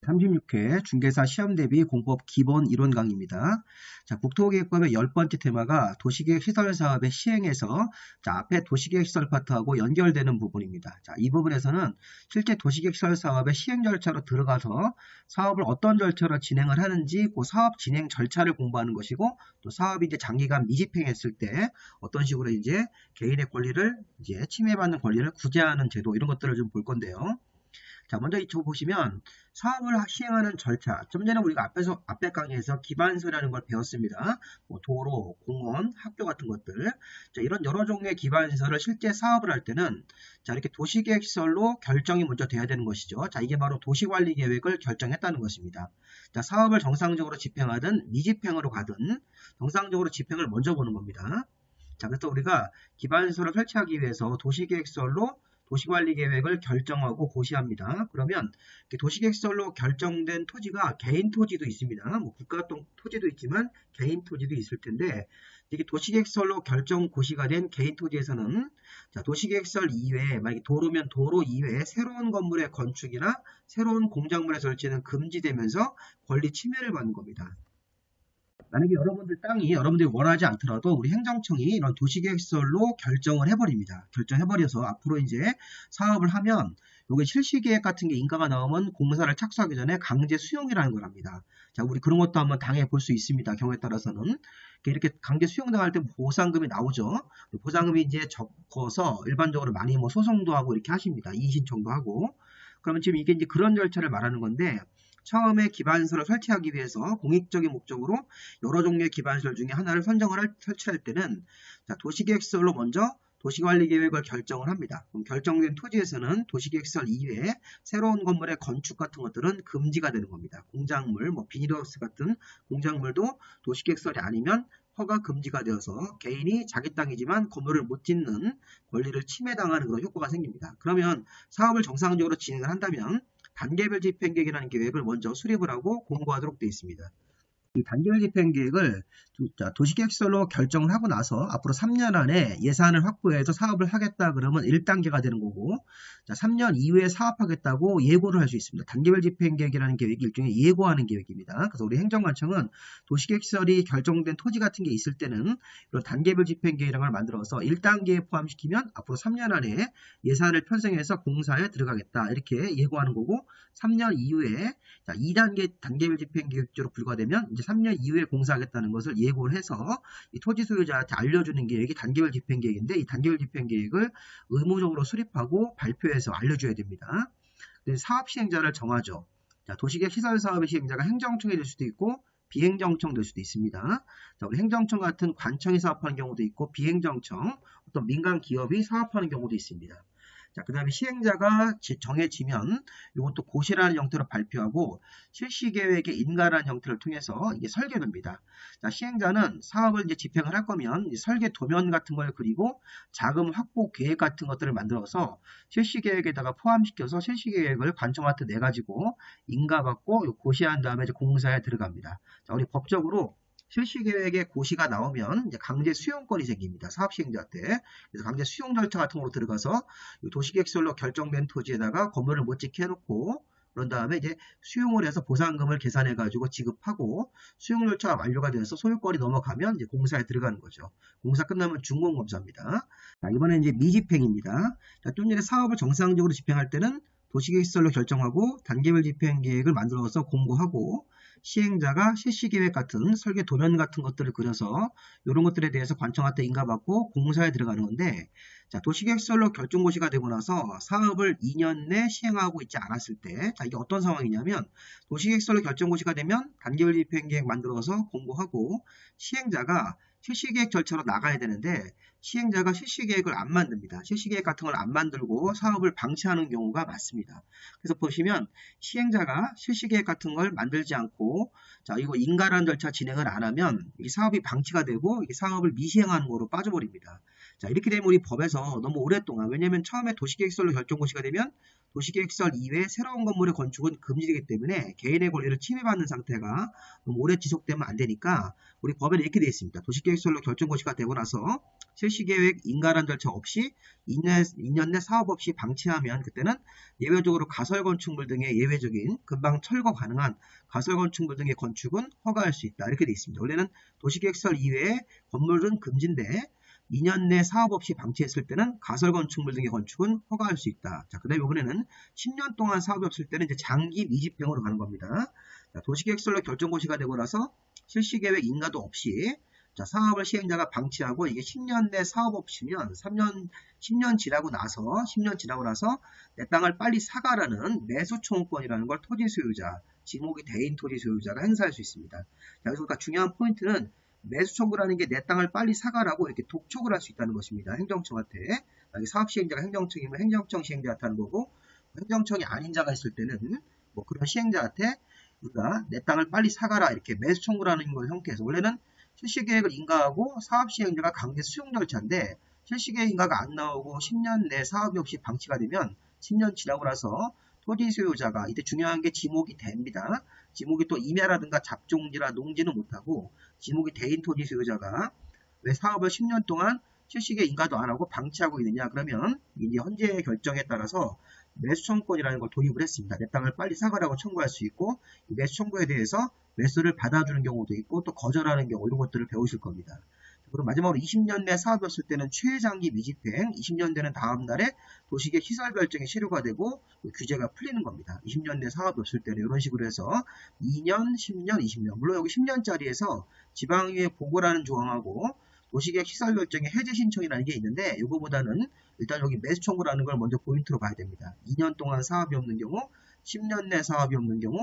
36회 중개사 시험대비 공법 기본 이론 강의입니다. 자, 국토계획법의 10번째 테마가 도시계획 시설 사업의 시행에서 앞에 도시계획 시설 파트하고 연결되는 부분입니다. 자, 이 부분에서는 실제 도시계획 시설 사업의 시행 절차로 들어가서 사업을 어떤 절차로 진행을 하는지 그 사업 진행 절차를 공부하는 것이고, 또 사업이 이제 장기간 미집행했을 때 어떤 식으로 이제 개인의 권리를 이제 침해받는 권리를 구제하는 제도, 이런 것들을 좀 볼 건데요. 자, 먼저 이쪽 보시면 사업을 시행하는 절차. 좀 전에 우리가 앞에 강의에서 기반서라는 걸 배웠습니다. 뭐 도로, 공원, 학교 같은 것들. 자, 이런 여러 종류의 기반서를 실제 사업을 할 때는 자, 이렇게 도시계획시설로 결정이 먼저 돼야 되는 것이죠. 자, 이게 바로 도시관리계획을 결정했다는 것입니다. 자, 사업을 정상적으로 집행하든 미집행으로 가든 정상적으로 집행을 먼저 보는 겁니다. 자, 그래서 우리가 기반서를 설치하기 위해서 도시계획시설로 도시관리계획을 결정하고 고시합니다. 그러면 도시계획시설로 결정된 토지가 개인 토지도 있습니다. 뭐 국가 토지도 있지만 개인 토지도 있을 텐데, 이게 도시계획시설로 결정 고시가 된 개인 토지에서는 자, 도시계획시설 이외에, 만약에 도로면 도로 이외에 새로운 건물의 건축이나 새로운 공작물의 설치는 금지되면서 권리 침해를 받는 겁니다. 만약에 여러분들 땅이 여러분들이 원하지 않더라도 우리 행정청이 이런 도시계획시설로 결정을 해버립니다. 결정해버려서 앞으로 이제 사업을 하면 요게 실시계획 같은 게 인가가 나오면 공사를 착수하기 전에 강제 수용이라는 걸 합니다. 자, 우리 그런 것도 한번 당해 볼 수 있습니다. 경우에 따라서는. 이렇게 강제 수용당할 때 보상금이 나오죠. 보상금이 이제 적어서 일반적으로 많이 뭐 소송도 하고 이렇게 하십니다. 이의신청도 하고. 그러면 지금 이게 이제 그런 절차를 말하는 건데, 처음에 기반시설을 설치하기 위해서 공익적인 목적으로 여러 종류의 기반시설 중에 하나를 설치할 때는 자, 도시계획시설로 먼저 도시관리계획을 결정을 합니다. 그럼 결정된 토지에서는 도시계획시설 이외에 새로운 건물의 건축 같은 것들은 금지가 되는 겁니다. 공작물, 뭐 비닐하우스 같은 공작물도 도시계획시설이 아니면 허가 금지가 되어서 개인이 자기 땅이지만 건물을 못 짓는 권리를 침해당하는 그런 효과가 생깁니다. 그러면 사업을 정상적으로 진행을 한다면 단계별 집행계획이라는 계획을 먼저 수립을 하고 공고하도록 되어 있습니다. 이 단계별 집행계획을 도시계획시설로 결정을 하고 나서 앞으로 3년 안에 예산을 확보해서 사업을 하겠다 그러면 1단계가 되는 거고, 자, 3년 이후에 사업하겠다고 예고를 할 수 있습니다. 단계별 집행계획이라는 계획이 일종의 예고하는 계획입니다. 그래서 우리 행정관청은 도시계획시설이 결정된 토지 같은 게 있을 때는 이런 단계별 집행계획이라는 걸 만들어서 1단계에 포함시키면 앞으로 3년 안에 예산을 편성해서 공사에 들어가겠다 이렇게 예고하는 거고, 3년 이후에 자, 2단계 단계별 집행계획으로 불과되면 이제 3년 이후에 공사하겠다는 것을 예고를 해서 이 토지 소유자한테 알려주는 계획이 단계별 집행계획인데, 이 단계별 집행계획을 의무적으로 수립하고 발표해서 알려줘야 됩니다. 사업 시행자를 정하죠. 자, 도시계획 시설 사업의 시행자가 행정청이 될 수도 있고 비행정청 될 수도 있습니다. 자, 우리 행정청 같은 관청이 사업하는 경우도 있고 비행정청, 어떤 민간 기업이 사업하는 경우도 있습니다. 자, 그 다음에 시행자가 정해지면 이것도 고시라는 형태로 발표하고 실시계획의 인가라는 형태를 통해서 이게 설계됩니다. 자, 시행자는 사업을 이제 집행을 할 거면 설계 도면 같은 걸 그리고 자금 확보 계획 같은 것들을 만들어서 실시계획에다가 포함시켜서 실시계획을 관청한테 내가지고 인가받고 고시한 다음에 이제 공사에 들어갑니다. 자, 우리 법적으로 실시계획에 고시가 나오면 이제 강제 수용권이 생깁니다. 사업 시행자한테. 그래서 강제 수용 절차 같은 거로 들어가서 도시계획시설로 결정된 토지에다가 건물을 못 짓게 해놓고, 그런 다음에 이제 수용을 해서 보상금을 계산해가지고 지급하고, 수용 절차가 완료가 돼서 소유권이 넘어가면 이제 공사에 들어가는 거죠. 공사 끝나면 준공검사입니다. 자, 이번엔 이제 미집행입니다. 자, 좀 전에 사업을 정상적으로 집행할 때는 도시계획시설로 결정하고 단계별 집행계획을 만들어서 공고하고, 시행자가 실시계획 같은 설계 도면 같은 것들을 그려서 이런 것들에 대해서 관청한테 인가받고 공사에 들어가는 건데, 자, 도시계획시설로 결정고시가 되고 나서 사업을 2년 내 시행하고 있지 않았을 때, 자, 이게 어떤 상황이냐면 도시계획시설로 결정고시가 되면 단계별 집행계획 만들어서 공고하고 시행자가 실시계획 절차로 나가야 되는데 시행자가 실시계획을 안 만듭니다. 실시계획 같은 걸 안 만들고 사업을 방치하는 경우가 많습니다. 그래서 보시면 시행자가 실시계획 같은 걸 만들지 않고 자, 이거 인가라는 절차 진행을 안 하면 이 사업이 방치가 되고 이 사업을 미시행하는 거로 빠져버립니다. 자, 이렇게 되면 우리 법에서 안에서 너무 오랫동안, 왜냐면 처음에 도시계획설로 결정고시가 되면 도시계획설 이외에 새로운 건물의 건축은 금지되기 때문에 개인의 권리를 침해받는 상태가 너무 오래 지속되면 안 되니까 우리 법에는 이렇게 되어 있습니다. 도시계획설로 결정고시가 되고 나서 실시계획 인가란 절차 없이 2년 내 사업 없이 방치하면 그때는 예외적으로 가설건축물 등의 예외적인 금방 철거 가능한 가설건축물 등의 건축은 허가할 수 있다. 이렇게 되어 있습니다. 원래는 도시계획설 이외에 건물은 금지인데 2년 내 사업 없이 방치했을 때는 가설건축물 등의 건축은 허가할 수 있다. 자, 그 다음에 이번에는 10년 동안 사업이 없을 때는 이제 장기 미집행으로 가는 겁니다. 자, 도시계획설로 결정고시가 되고 나서 실시계획 인가도 없이 자, 사업을 시행자가 방치하고 이게 10년 내 사업 없이면 10년 지나고 나서 내 땅을 빨리 사가라는 매수청구권이라는 걸 토지 소유자, 지목이 대인 토지 소유자가 행사할 수 있습니다. 자, 그래서 그러니까 중요한 포인트는 매수 청구라는 게 내 땅을 빨리 사가라고 이렇게 독촉을 할 수 있다는 것입니다. 행정청한테. 사업 시행자가 행정청이면 행정청 시행자한테 하는 거고, 행정청이 아닌 자가 있을 때는 뭐 그런 시행자한테 우리가 내 땅을 빨리 사가라 이렇게 매수 청구라는 걸 형태에서 원래는 실시계획을 인가하고 사업 시행자가 강제 수용 절차인데 실시계획 인가가 안 나오고 10년 내 사업이 없이 방치가 되면 10년 지나고 나서 토지 소유자가 이때 중요한 게 지목이 됩니다. 지목이 또 임야라든가 잡종지라 농지는 못하고 지목이 대인 토지 소유자가 왜 사업을 10년 동안 실시계획 인가도 안 하고 방치하고 있느냐 그러면 이제 현재 결정에 따라서 매수청구권이라는 걸 도입을 했습니다. 내 땅을 빨리 사가라고 청구할 수 있고 이 매수청구에 대해서 매수를 받아주는 경우도 있고 또 거절하는 경우 이런 것들을 배우실 겁니다. 그리고 마지막으로 20년 내 사업이었을 때는 최장기 미집행, 20년 되는 다음 날에 도시계획 시설 결정이 실효가 되고 규제가 풀리는 겁니다. 20년 내 사업이었을 때는 이런 식으로 해서 2년, 10년, 20년 물론 여기 10년짜리에서 지방의회 보고라는 조항하고 도시계획 시설 결정의 해제 신청이라는 게 있는데 이거보다는 일단 여기 매수 청구라는 걸 먼저 포인트로 봐야 됩니다. 2년 동안 사업이 없는 경우, 10년 내 사업이 없는 경우,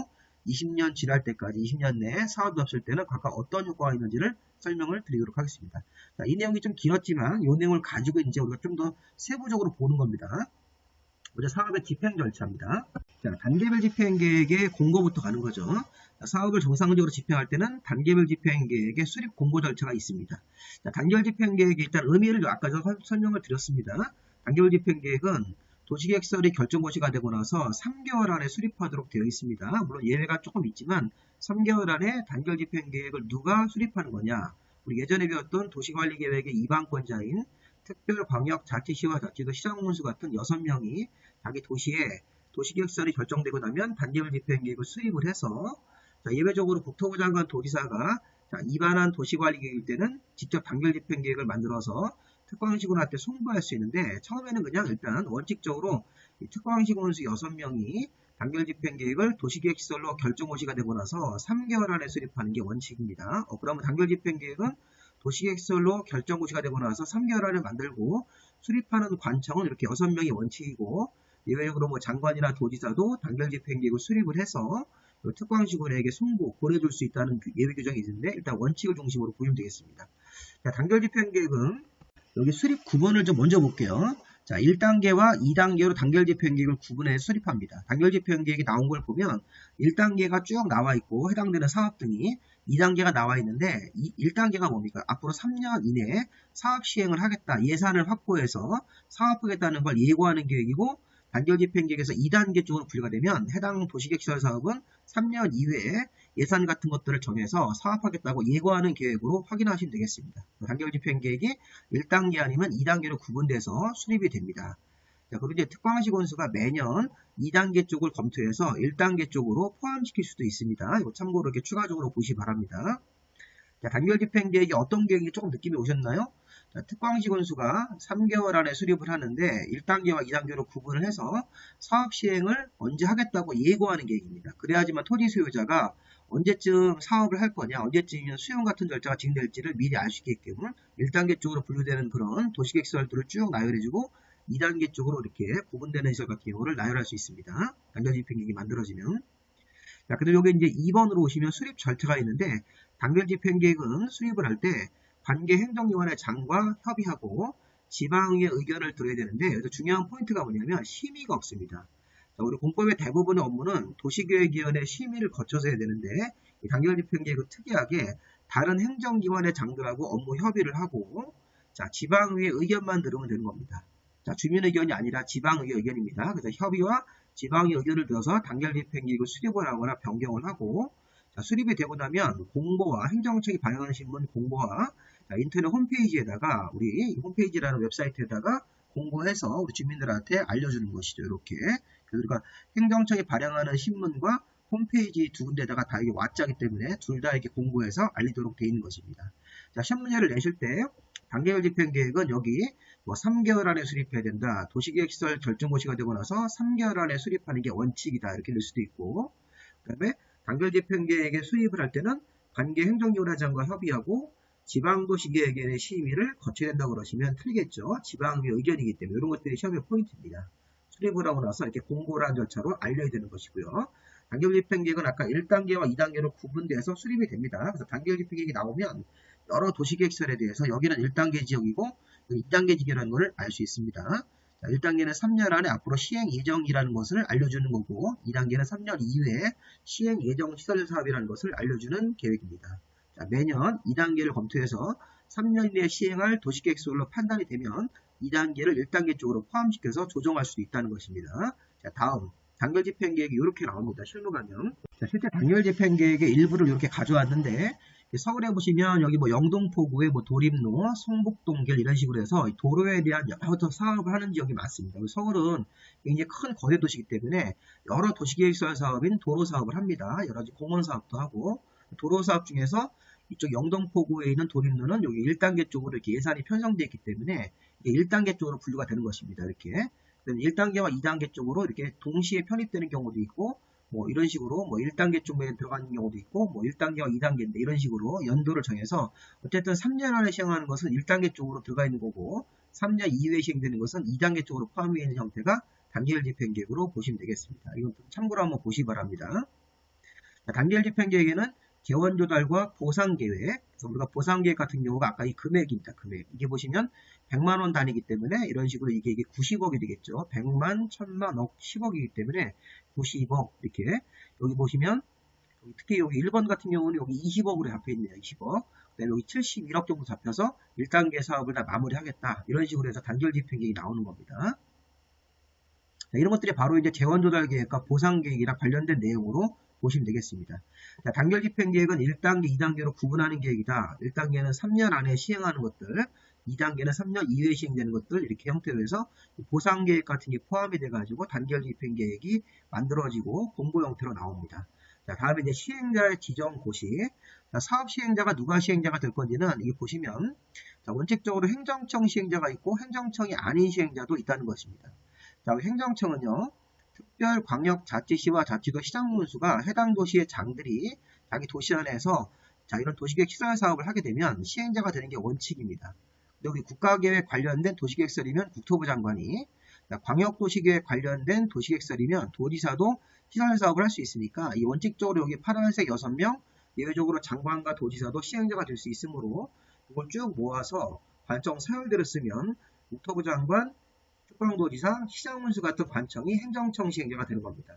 20년 지날 때까지 20년 내에 사업이 없을 때는 각각 어떤 효과가 있는지를 설명을 드리도록 하겠습니다. 자, 이 내용이 좀 길었지만 이 내용을 가지고 이제 우리가 좀 더 세부적으로 보는 겁니다. 먼저 사업의 집행 절차입니다. 자, 단계별 집행 계획의 공고부터 가는 거죠. 자, 사업을 정상적으로 집행할 때는 단계별 집행 계획의 수립 공고 절차가 있습니다. 자, 단계별 집행 계획이 일단 의미를 아까 설명을 드렸습니다. 단계별 집행 계획은 도시계획설이 결정고시가 되고 나서 3개월 안에 수립하도록 되어 있습니다. 물론 예외가 조금 있지만 3개월 안에 단계별 집행 계획을 누가 수립하는 거냐? 우리 예전에 배웠던 도시관리계획의 이방권자인 특별광역자치시와 자치도 시장군수 같은 6명이 자기 도시에 도시계획설이 결정되고 나면 단계별 집행계획을 수립을 해서 예외적으로 국토부 장관 도지사가 입안한 도시관리계획일 때는 직접 단계별 집행계획을 만들어서 특광시군한테 송부할 수 있는데 처음에는 그냥 일단 원칙적으로 특광시군수 6명이 단계별 집행계획을 도시계획시설로 결정고시가 되고 나서 3개월 안에 수립하는 게 원칙입니다. 그러면 단계별 집행계획은 도시계획시설로 결정고시가 되고 나서 3개월 안에 만들고 수립하는 관청은 이렇게 6명이 원칙이고 예외적으로 뭐 장관이나 도지사도 단계별 집행계획을 수립을 해서 특광시군에게 송부, 보내줄 수 있다는 예외 규정이 있는데 일단 원칙을 중심으로 보시면 되겠습니다. 자, 단계별 집행계획은 여기 수립 구분을 좀 먼저 볼게요. 자, 1단계와 2단계로 단계별 집행계획을 구분해 수립합니다. 단계별 집행계획이 나온 걸 보면 1단계가 쭉 나와 있고 해당되는 사업 등이 2단계가 나와 있는데 1단계가 뭡니까? 앞으로 3년 이내에 사업 시행을 하겠다. 예산을 확보해서 사업하겠다는 걸 예고하는 계획이고 단계별 집행계획에서 2단계 쪽으로 분류가 되면 해당 도시계획시설 사업은 3년 이후에 예산 같은 것들을 정해서 사업하겠다고 예고하는 계획으로 확인하시면 되겠습니다. 단계별 집행계획이 1단계 아니면 2단계로 구분돼서 수립이 됩니다. 자, 그리고 이제 특광시군수가 매년 2단계 쪽을 검토해서 1단계 쪽으로 포함시킬 수도 있습니다. 이거 참고로 이렇게 추가적으로 보시기 바랍니다. 자, 단계별 집행계획이 어떤 계획이 조금 느낌이 오셨나요? 자, 특광시군수가 3개월 안에 수립을 하는데 1단계와 2단계로 구분을 해서 사업 시행을 언제 하겠다고 예고하는 계획입니다. 그래야지만 토지 소유자가 언제쯤 사업을 할 거냐, 언제쯤이면 수용 같은 절차가 진행될지를 미리 알 수 있게끔 1단계 쪽으로 분류되는 그런 도시계획 시설들을 쭉 나열해주고 2단계 쪽으로 이렇게 구분되는 시설 같은 경우를 나열할 수 있습니다. 단계별 집행계획이 만들어지면. 자, 그리고 여기 이제 2번으로 오시면 수립 절차가 있는데 단계별 집행계획은 수립을 할 때 관계 행정기관의 장과 협의하고 지방의 의견을 들어야 되는데 여기서 중요한 포인트가 뭐냐면 심의가 없습니다. 자, 우리 공법의 대부분의 업무는 도시계획위원회 심의를 거쳐서 해야 되는데 이 단계별 집행계획은 특이하게 다른 행정기관의 장들하고 업무 협의를 하고 자, 지방의회 의견만 들으면 되는 겁니다. 자, 주민 의견이 아니라 지방의회 의견입니다. 그래서 협의와 지방의 의견을 들어서 단결 집행계획을 수립을 하거나 변경을 하고, 자, 수립이 되고 나면 공보와 행정청이 발행하는 신문 공보와 자, 인터넷 홈페이지에다가 우리 홈페이지라는 웹사이트에다가 공고해서 우리 주민들한테 알려주는 것이죠. 이렇게. 그래서 우리가 행정청이 발행하는 신문과 홈페이지 두 군데다가 다 이게 왓짜기 때문에 둘 다 이렇게 공고해서 알리도록 되어 있는 것입니다. 자, 시험 문제를 내실 때 단계별 집행계획은 여기 뭐 3개월 안에 수립해야 된다. 도시계획시설 결정고시가 되고 나서 3개월 안에 수립하는 게 원칙이다. 이렇게 낼 수도 있고, 그 다음에 단계별 집행계획의 수립을 할 때는 관계 행정기관장과 협의하고 지방도시계획의 심의를 거쳐야 된다고 그러시면 틀리겠죠. 지방의 의견이기 때문에 이런 것들이 시험의 포인트입니다. 수립을 하고 나서 이렇게 공고를 한 절차로 알려야 되는 것이고요. 단계별 집행계획은 아까 1단계와 2단계로 구분돼서 수립이 됩니다. 그래서 단계별 집행계획이 나오면 여러 도시계획시설에 대해서 여기는 1단계 지역이고 2단계 지역이라는 것을 알 수 있습니다. 자, 1단계는 3년 안에 앞으로 시행 예정이라는 것을 알려주는 거고 2단계는 3년 이후에 시행 예정 시설 사업이라는 것을 알려주는 계획입니다. 자, 매년 2단계를 검토해서 3년 이내에 시행할 도시계획시설로 판단이 되면 2단계를 1단계 쪽으로 포함시켜서 조정할 수도 있다는 것입니다. 자, 다음 단결 집행계획이 이렇게 나옵니다. 실무가면. 자, 실제 단결 집행계획의 일부를 이렇게 가져왔는데 서울에 보시면 여기 뭐 영동포구의 뭐 도림로, 성북동길 이런 식으로 해서 도로에 대한 여러 사업을 하는 지역이 많습니다. 서울은 굉장히 큰 거대 도시이기 때문에 여러 도시계획시설 사업인 도로 사업을 합니다. 여러 가지 공원 사업도 하고 도로 사업 중에서 이쪽 영동포구에 있는 도림로는 여기 1단계 쪽으로 이렇게 예산이 편성되어 있기 때문에 1단계 쪽으로 분류가 되는 것입니다. 이렇게. 1단계와 2단계 쪽으로 이렇게 동시에 편입되는 경우도 있고, 뭐 이런 식으로 뭐 1단계 쪽에 들어가는 경우도 있고, 뭐 1단계와 2단계인데 이런 식으로 연도를 정해서 어쨌든 3년 안에 시행하는 것은 1단계 쪽으로 들어가 있는 거고, 3년 이후에 시행되는 것은 2단계 쪽으로 포함되어 있는 형태가 단계별 집행계획으로 보시면 되겠습니다. 이건 참고로 한번 보시기 바랍니다. 단계별 집행계획에는 재원 조달과 보상 계획, 그래서 우리가 보상 계획 같은 경우가 아까 이 금액입니다. 금액. 이게 보시면 100만 원 단위이기 때문에 이런 식으로 이게 90억이 되겠죠. 100만, 1000만, 억, 10억이기 때문에 90억 이렇게 여기 보시면 특히 여기 1번 같은 경우는 여기 20억으로 잡혀 있네요. 20억. 그다음에 여기 71억 정도 잡혀서 1단계 사업을 다 마무리하겠다. 이런 식으로 해서 단결 집행계획이 나오는 겁니다. 자, 이런 것들이 바로 이제 재원 조달 계획과 보상 계획이랑 관련된 내용으로 보시면 되겠습니다. 자, 단결 집행계획은 1단계, 2단계로 구분하는 계획이다. 1단계는 3년 안에 시행하는 것들, 2단계는 3년 이후에 시행되는 것들 이렇게 형태로 해서 보상계획 같은 게 포함이 돼가지고 단결 집행계획이 만들어지고 공고 형태로 나옵니다. 자, 다음에 이제 시행자의 지정 고시. 자, 사업 시행자가 누가 시행자가 될 건지는 이게 보시면 자, 원칙적으로 행정청 시행자가 있고 행정청이 아닌 시행자도 있다는 것입니다. 자, 행정청은요. 특별광역자치시와 자치도 시장군수가 해당 도시의 장들이 자기 도시 안에서 자, 이런 도시계획 시설 사업을 하게 되면 시행자가 되는 게 원칙입니다. 여기 국가계획 관련된 도시계획설이면 국토부 장관이, 자, 광역도시계획 관련된 도시계획설이면 도지사도 시설 사업을 할 수 있으니까 이 원칙적으로 여기 파란색 6명, 예외적으로 장관과 도지사도 시행자가 될 수 있으므로 이걸 쭉 모아서 관청 서열대로 쓰면 국토부 장관, 특별도지사, 시장군수 같은 관청이 행정청 시행자가 되는 겁니다.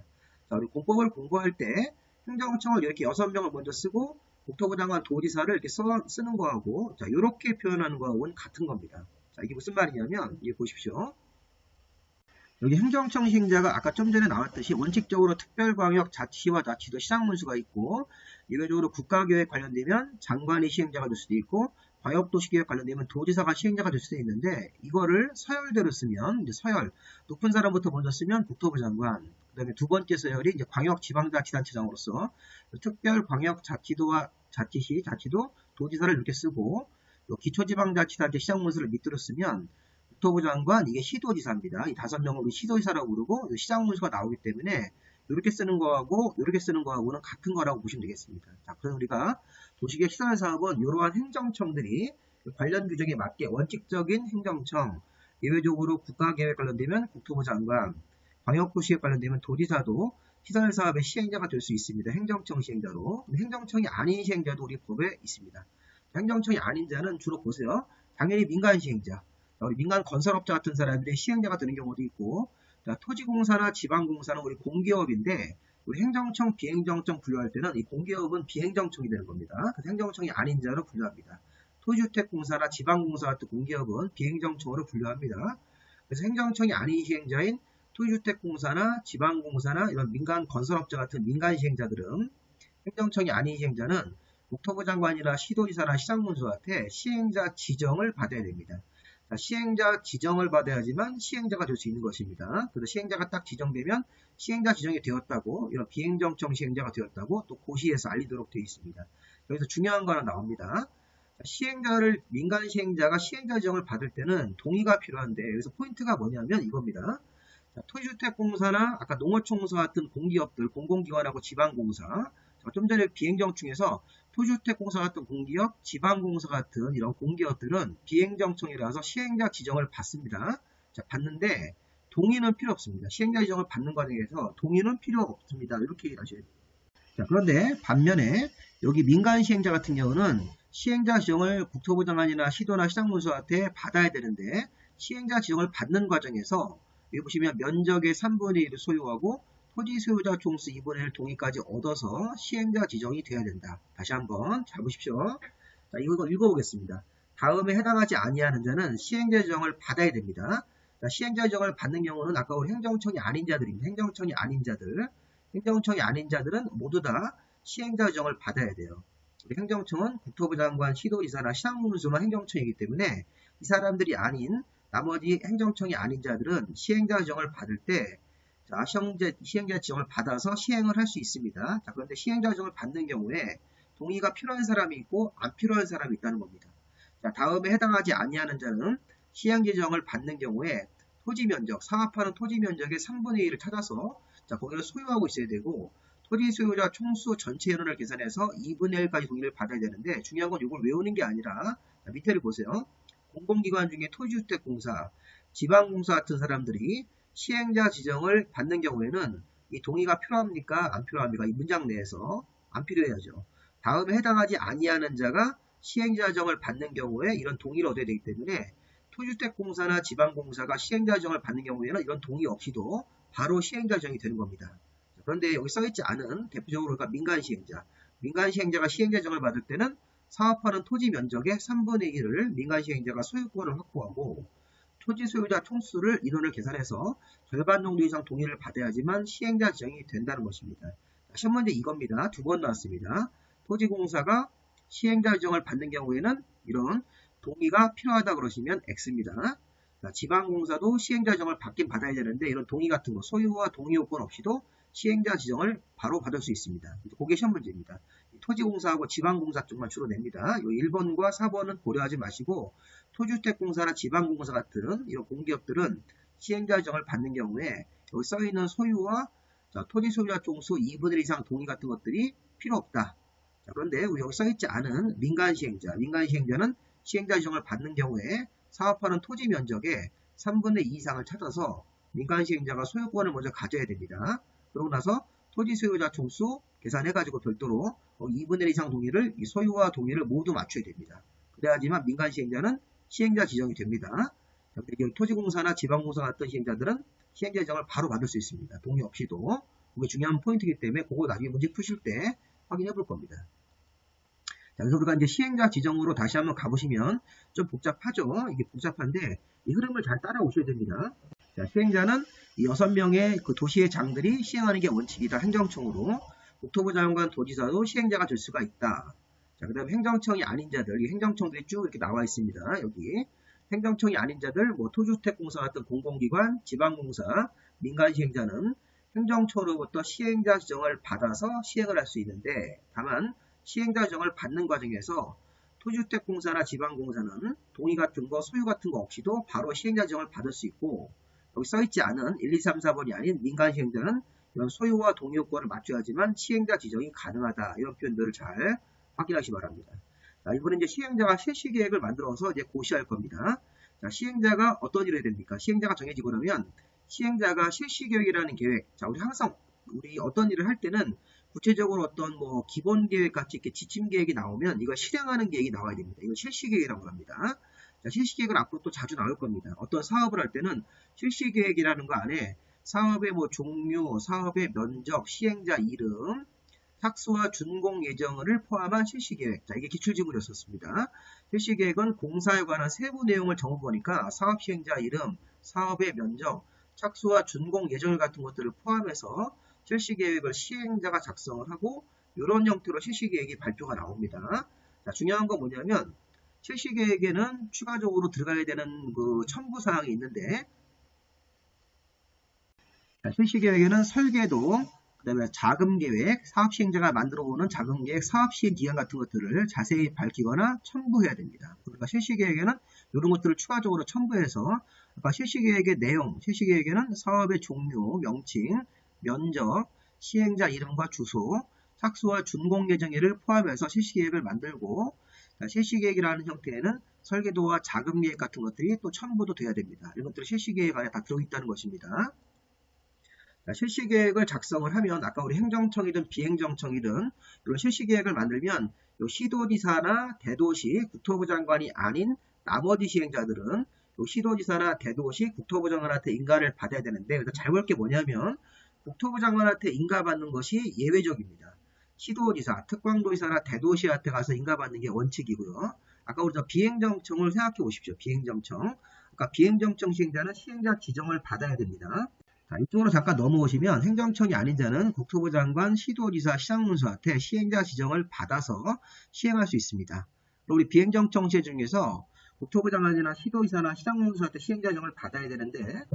자, 우리 공법을 공부할 때 행정청을 이렇게 6명을 먼저 쓰고 국토부 장관, 도지사를 이렇게 쓰는 거하고 자, 이렇게 표현하는 거하고는 같은 겁니다. 자, 이게 무슨 말이냐면 이게 보십시오. 여기 행정청 시행자가 아까 좀 전에 나왔듯이 원칙적으로 특별광역자치시와 자치도 시장군수가 있고 예외적으로 국가계획 관련되면 장관이 시행자가 될 수도 있고 광역도시계획 관련되면 도지사가 시행자가 될 수도 있는데 이거를 서열대로 쓰면 이제 서열 높은 사람부터 먼저 쓰면 국토부 장관, 그 다음에 두 번째 서열이 이제 광역지방자치단체장으로서 특별광역자치도와 자치시, 자치도, 도지사를 이렇게 쓰고 기초지방자치단체 시장군수를 밑으로 쓰면 국토부 장관, 이게 시도지사입니다. 이 5명을 우리 시도지사라고 부르고 시장군수가 나오기 때문에 이렇게 쓰는 거하고 이렇게 쓰는 거하고는 같은 거라고 보시면 되겠습니다. 자, 그래서 우리가 도시계획 시설 사업은 이러한 행정청들이 관련 규정에 맞게 원칙적인 행정청, 예외적으로 국가계획 관련되면 국토부 장관, 광역도시계획 관련되면 도지사도 시설 사업의 시행자가 될 수 있습니다. 행정청 시행자로. 행정청이 아닌 시행자도 우리 법에 있습니다. 행정청이 아닌 자는 주로 보세요. 당연히 민간 시행자, 우리 민간 건설업자 같은 사람들이 시행자가 되는 경우도 있고, 자, 토지공사나 지방공사는 우리 공기업인데 우리 행정청, 비행정청 분류할 때는 이 공기업은 비행정청이 되는 겁니다. 그래서 행정청이 아닌 자로 분류합니다. 토지주택공사나 지방공사 같은 공기업은 비행정청으로 분류합니다. 그래서 행정청이 아닌 시행자인 토지주택공사나 지방공사나 이런 민간 건설업자 같은 민간 시행자들은 행정청이 아닌 시행자는 국토부 장관이나 시도지사나 시장군수한테 시행자 지정을 받아야 됩니다. 자, 시행자 지정을 받아야지만 시행자가 될 수 있는 것입니다. 그래서 시행자가 딱 지정되면 시행자 지정이 되었다고, 이런 비행정청 시행자가 되었다고 또 고시에서 알리도록 되어 있습니다. 여기서 중요한 거 하나 나옵니다. 시행자를, 민간 시행자가 시행자 지정을 받을 때는 동의가 필요한데, 여기서 포인트가 뭐냐면 이겁니다. 자, 토지주택공사나 아까 농어촌공사 같은 공기업들, 공공기관하고 지방공사, 좀 전에 비행정청에서 토지주택공사 같은 공기업, 지방공사 같은 이런 공기업들은 비행정청이라서 시행자 지정을 받습니다. 자, 받는데 동의는 필요 없습니다. 시행자 지정을 받는 과정에서 동의는 필요 없습니다. 이렇게 하셔야 돼요. 자, 그런데 반면에 여기 민간 시행자 같은 경우는 시행자 지정을 국토부 장관이나 시도나 시장군수한테 받아야 되는데, 시행자 지정을 받는 과정에서 여기 보시면 면적의 3분의 1을 소유하고 토지 소유자 총수 2분의 1 동의까지 얻어서 시행자 지정이 되어야 된다. 다시 한번 잘 보십시오. 자, 이거 읽어보겠습니다. 다음에 해당하지 아니하는 자는 시행자 지정을 받아야 됩니다. 자, 시행자 지정을 받는 경우는 아까 우리 행정청이 아닌 자들입니다. 행정청이 아닌 자들. 행정청이 아닌 자들은 모두 다 시행자 지정을 받아야 돼요. 우리 행정청은 국토부 장관, 시도지사나 시장군수만 행정청이기 때문에 이 사람들이 아닌 나머지 행정청이 아닌 자들은 시행자 지정을 받을 때, 자, 시행자 지정을 받아서 시행을 할 수 있습니다. 자, 그런데 시행자 지정을 받는 경우에 동의가 필요한 사람이 있고 안 필요한 사람이 있다는 겁니다. 자, 다음에 해당하지 아니하는 자는 시행자 지정을 받는 경우에 토지 면적, 사업하는 토지 면적의 3분의 1을 찾아서, 자, 거기를 소유하고 있어야 되고, 토지 소유자 총수 전체 인원을 계산해서 2분의 1까지 동의를 받아야 되는데, 중요한 건 이걸 외우는 게 아니라, 자, 밑에를 보세요. 공공기관 중에 토지주택공사, 지방공사 같은 사람들이 시행자 지정을 받는 경우에는 이 동의가 필요합니까? 안 필요합니까? 이 문장 내에서 안 필요해야죠. 다음에 해당하지 아니하는 자가 시행자 지정을 받는 경우에 이런 동의를 얻어야 되기 때문에 토지주택공사나 지방공사가 시행자 지정을 받는 경우에는 이런 동의 없이도 바로 시행자 지정이 되는 겁니다. 그런데 여기 써있지 않은 대표적으로 민간 시행자, 민간 시행자가 시행자 지정을 받을 때는 사업하는 토지 면적의 3분의 1을 민간 시행자가 소유권을 확보하고, 토지 소유자 총수를 인원을 계산해서 절반 정도 이상 동의를 받아야지만 시행자 지정이 된다는 것입니다. 시험 문제 이겁니다. 두 번 나왔습니다. 토지공사가 시행자 지정을 받는 경우에는 이런 동의가 필요하다 그러시면 X입니다. 자, 지방공사도 시행자 지정을 받긴 받아야 되는데 이런 동의 같은 거, 소유와 동의 요건 없이도 시행자 지정을 바로 받을 수 있습니다. 그게 시험 문제입니다. 토지공사하고 지방공사 쪽만 주로 냅니다. 1번과 4번은 고려하지 마시고 토지주택공사나 지방공사 같은 이런 공기업들은 시행자 지정을 받는 경우에 여기 써있는 소유와, 자, 토지 소유자 총수 2분의 1 이상 동의 같은 것들이 필요 없다. 자, 그런데 우리 여기 써있지 않은 민간 시행자, 민간 시행자는 시행자 지정을 받는 경우에 사업하는 토지 면적의 3분의 2 이상을 찾아서 민간 시행자가 소유권을 먼저 가져야 됩니다. 그러고 나서 토지 소유자 총수 계산해가지고 별도로 2분의 1 이상 동의를, 이 소유와 동의를 모두 맞춰야 됩니다. 그래야지만 민간 시행자는 시행자 지정이 됩니다. 토지공사나 지방공사 같은 시행자들은 시행자 지정을 바로 받을 수 있습니다. 동의 없이도. 그게 중요한 포인트이기 때문에 그거 나중에 문제 푸실 때 확인해 볼 겁니다. 자, 그래서 우리가 이제 시행자 지정으로 다시 한번 가보시면 좀 복잡하죠. 이게 복잡한데 이 흐름을 잘 따라오셔야 됩니다. 자, 시행자는 이 6명의 그 도시의 장들이 시행하는 게 원칙이다. 행정청으로. 국토부 장관, 도지사도 시행자가 될 수가 있다. 자, 그 다음에 행정청이 아닌 자들, 이 행정청들이 쭉 이렇게 나와 있습니다. 여기. 행정청이 아닌 자들, 뭐 토지주택공사 같은 공공기관, 지방공사, 민간 시행자는 행정처로부터 시행자 지정을 받아서 시행을 할 수 있는데, 다만 시행자 지정을 받는 과정에서 토지주택공사나 지방공사는 동의 같은 거, 소유 같은 거 없이도 바로 시행자 지정을 받을 수 있고, 여기 써있지 않은 1, 2, 3, 4번이 아닌 민간 시행자는 이런 소유와 동의 요건을 맞춰야지만 시행자 지정이 가능하다. 이런 표현들을 잘 확인하시기 바랍니다. 자, 이번에 이제 시행자가 실시계획을 만들어서 이제 고시할 겁니다. 자, 시행자가 어떤 일을 해야 됩니까? 시행자가 정해지고 그러면 시행자가 실시계획이라는 계획. 자, 우리 항상 우리 어떤 일을 할 때는 구체적으로 어떤 뭐 기본 계획 같이 이렇게 지침 계획이 나오면 이걸 실행하는 계획이 나와야 됩니다. 이걸 실시계획이라고 합니다. 자, 실시계획은 앞으로 또 자주 나올 겁니다. 어떤 사업을 할 때는 실시계획이라는 거 안에 사업의 뭐 종류, 사업의 면적, 시행자 이름, 착수와 준공 예정을 포함한 실시계획. 자, 이게 기출지문이었습니다. 실시계획은 공사에 관한 세부 내용을 적어보니까 사업 시행자 이름, 사업의 면적, 착수와 준공 예정 같은 것들을 포함해서 실시계획을 시행자가 작성을 하고 이런 형태로 실시계획이 발표가 나옵니다. 자, 중요한 건 뭐냐면 실시계획에는 추가적으로 들어가야 되는 그 첨부사항이 있는데, 자, 실시계획에는 설계도, 그 다음에 자금계획, 사업시행자가 만들어오는 자금계획, 사업시행기간 같은 것들을 자세히 밝히거나 첨부해야 됩니다. 그러니까 실시계획에는 이런 것들을 추가적으로 첨부해서, 그러니까 실시계획의 내용, 실시계획에는 사업의 종류, 명칭, 면적, 시행자 이름과 주소, 착수와 준공 예정일을 포함해서 실시계획을 만들고, 실시계획이라는 형태에는 설계도와 자금계획 같은 것들이 또 첨부도 돼야 됩니다. 이런 것들이 실시계획 안에 다 들어있다는 것입니다. 실시계획을 작성을 하면 아까 우리 행정청이든 비행정청이든 이런 실시계획을 만들면 시도지사나 대도시, 국토부 장관이 아닌 나머지 시행자들은 시도지사나 대도시, 국토부 장관한테 인가를 받아야 되는데, 그래서 잘 볼 게 뭐냐면 국토부 장관한테 인가받는 것이 예외적입니다. 시도지사, 특광도지사나 대도시한테 가서 인가받는 게 원칙이고요. 아까 우리 비행정청을 생각해 보십시오. 비행정청. 그러니까 비행정청 시행자는 시행자 지정을 받아야 됩니다. 자, 이쪽으로 잠깐 넘어오시면 행정청이 아닌 자는 국토부 장관, 시도지사, 시장문수한테 시행자 지정을 받아서 시행할 수 있습니다. 우리 비행정청 시행 중에서 국토부 장관이나 시도지사나 시장문수한테 시행자 지정을 받아야 되는데,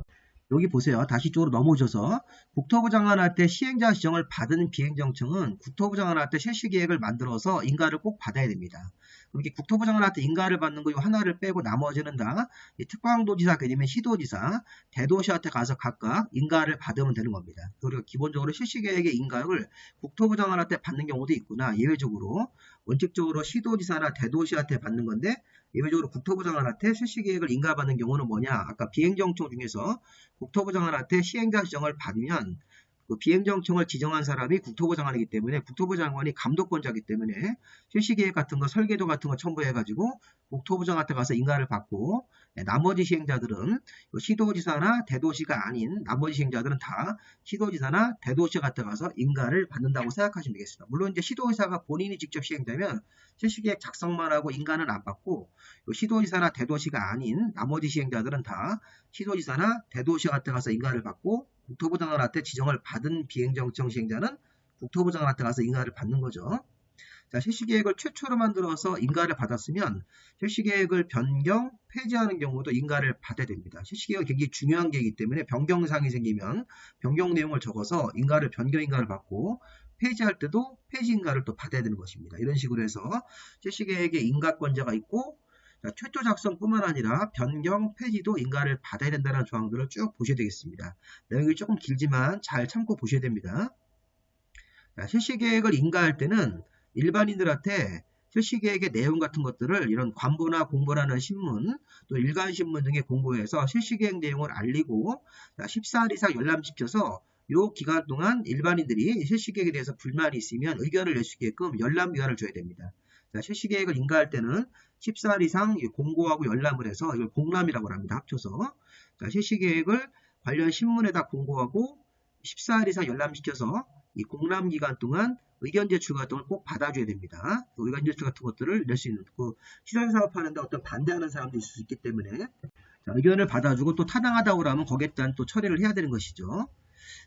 여기 보세요. 다시 이쪽으로 넘어오셔서 국토부 장관한테 시행자 지정을 받은 비행정청은 국토부 장관한테 실시계획을 만들어서 인가를 꼭 받아야 됩니다. 그렇게 국토부 장관한테 인가를 받는 거 하나를 빼고 나머지는 다 특광도지사, 아니면 시도지사, 대도시한테 가서 각각 인가를 받으면 되는 겁니다. 그리고 기본적으로 실시계획의 인가를 국토부 장관한테 받는 경우도 있구나. 예외적으로 원칙적으로 시도지사나 대도시한테 받는 건데, 예외적으로 국토부 장관한테 실시계획을 인가받는 경우는 뭐냐? 아까 비행정청 중에서 국토부 장관한테 시행자 지정을 받으면 그 비행정청을 지정한 사람이 국토부 장관이기 때문에 국토부 장관이 감독권자이기 때문에 실시계획 같은 거, 설계도 같은 거 첨부해가지고 국토부 장관한테 가서 인가를 받고, 나머지 시행자들은 시도지사나 대도시가 아닌 나머지 시행자들은 다 시도지사나 대도시한테 가서 인가를 받는다고 생각하시면 되겠습니다. 물론 이제 시도지사가 본인이 직접 시행자면 실시계획 작성만 하고 인가는 안 받고, 시도지사나 대도시가 아닌 나머지 시행자들은 다 시도지사나 대도시한테 가서 인가를 받고, 국토부 장관한테 지정을 받은 비행정청 시행자는 국토부 장관한테 가서 인가를 받는 거죠. 자, 실시계획을 최초로 만들어서 인가를 받았으면 실시계획을 변경, 폐지하는 경우도 인가를 받아야 됩니다. 실시계획은 굉장히 중요한 계획이기 때문에 변경사항이 생기면 변경 내용을 적어서 인가를 변경 인가를 받고, 폐지할 때도 폐지 인가를 또 받아야 되는 것입니다. 이런 식으로 해서 실시계획에 인가권자가 있고, 자, 최초 작성뿐만 아니라 변경, 폐지도 인가를 받아야 된다는 조항들을 쭉 보셔야 되겠습니다. 내용이 조금 길지만 잘 참고 보셔야 됩니다. 자, 실시계획을 인가할 때는 일반인들한테 실시계획의 내용 같은 것들을 이런 관보나 공보라는 신문, 또 일간신문 등에 공고해서 실시계획 내용을 알리고, 14일 이상 열람시켜서 이 기간 동안 일반인들이 실시계획에 대해서 불만이 있으면 의견을 낼 수 있게끔 열람기간을 줘야 됩니다. 자, 실시계획을 인가할 때는 14일 이상 공고하고 열람을 해서 이걸 공람이라고 합니다. 합쳐서. 자, 실시계획을 관련 신문에다 공고하고 14일 이상 열람시켜서 이 공람 기간 동안 의견 제출 같은 걸 꼭 받아줘야 됩니다. 의견 제출 같은 것들을 낼 수 있는, 그 시설 사업하는데 어떤 반대하는 사람도 있을 수 있기 때문에, 자, 의견을 받아주고 또 타당하다고 하면 거기에 따른 또 처리를 해야 되는 것이죠.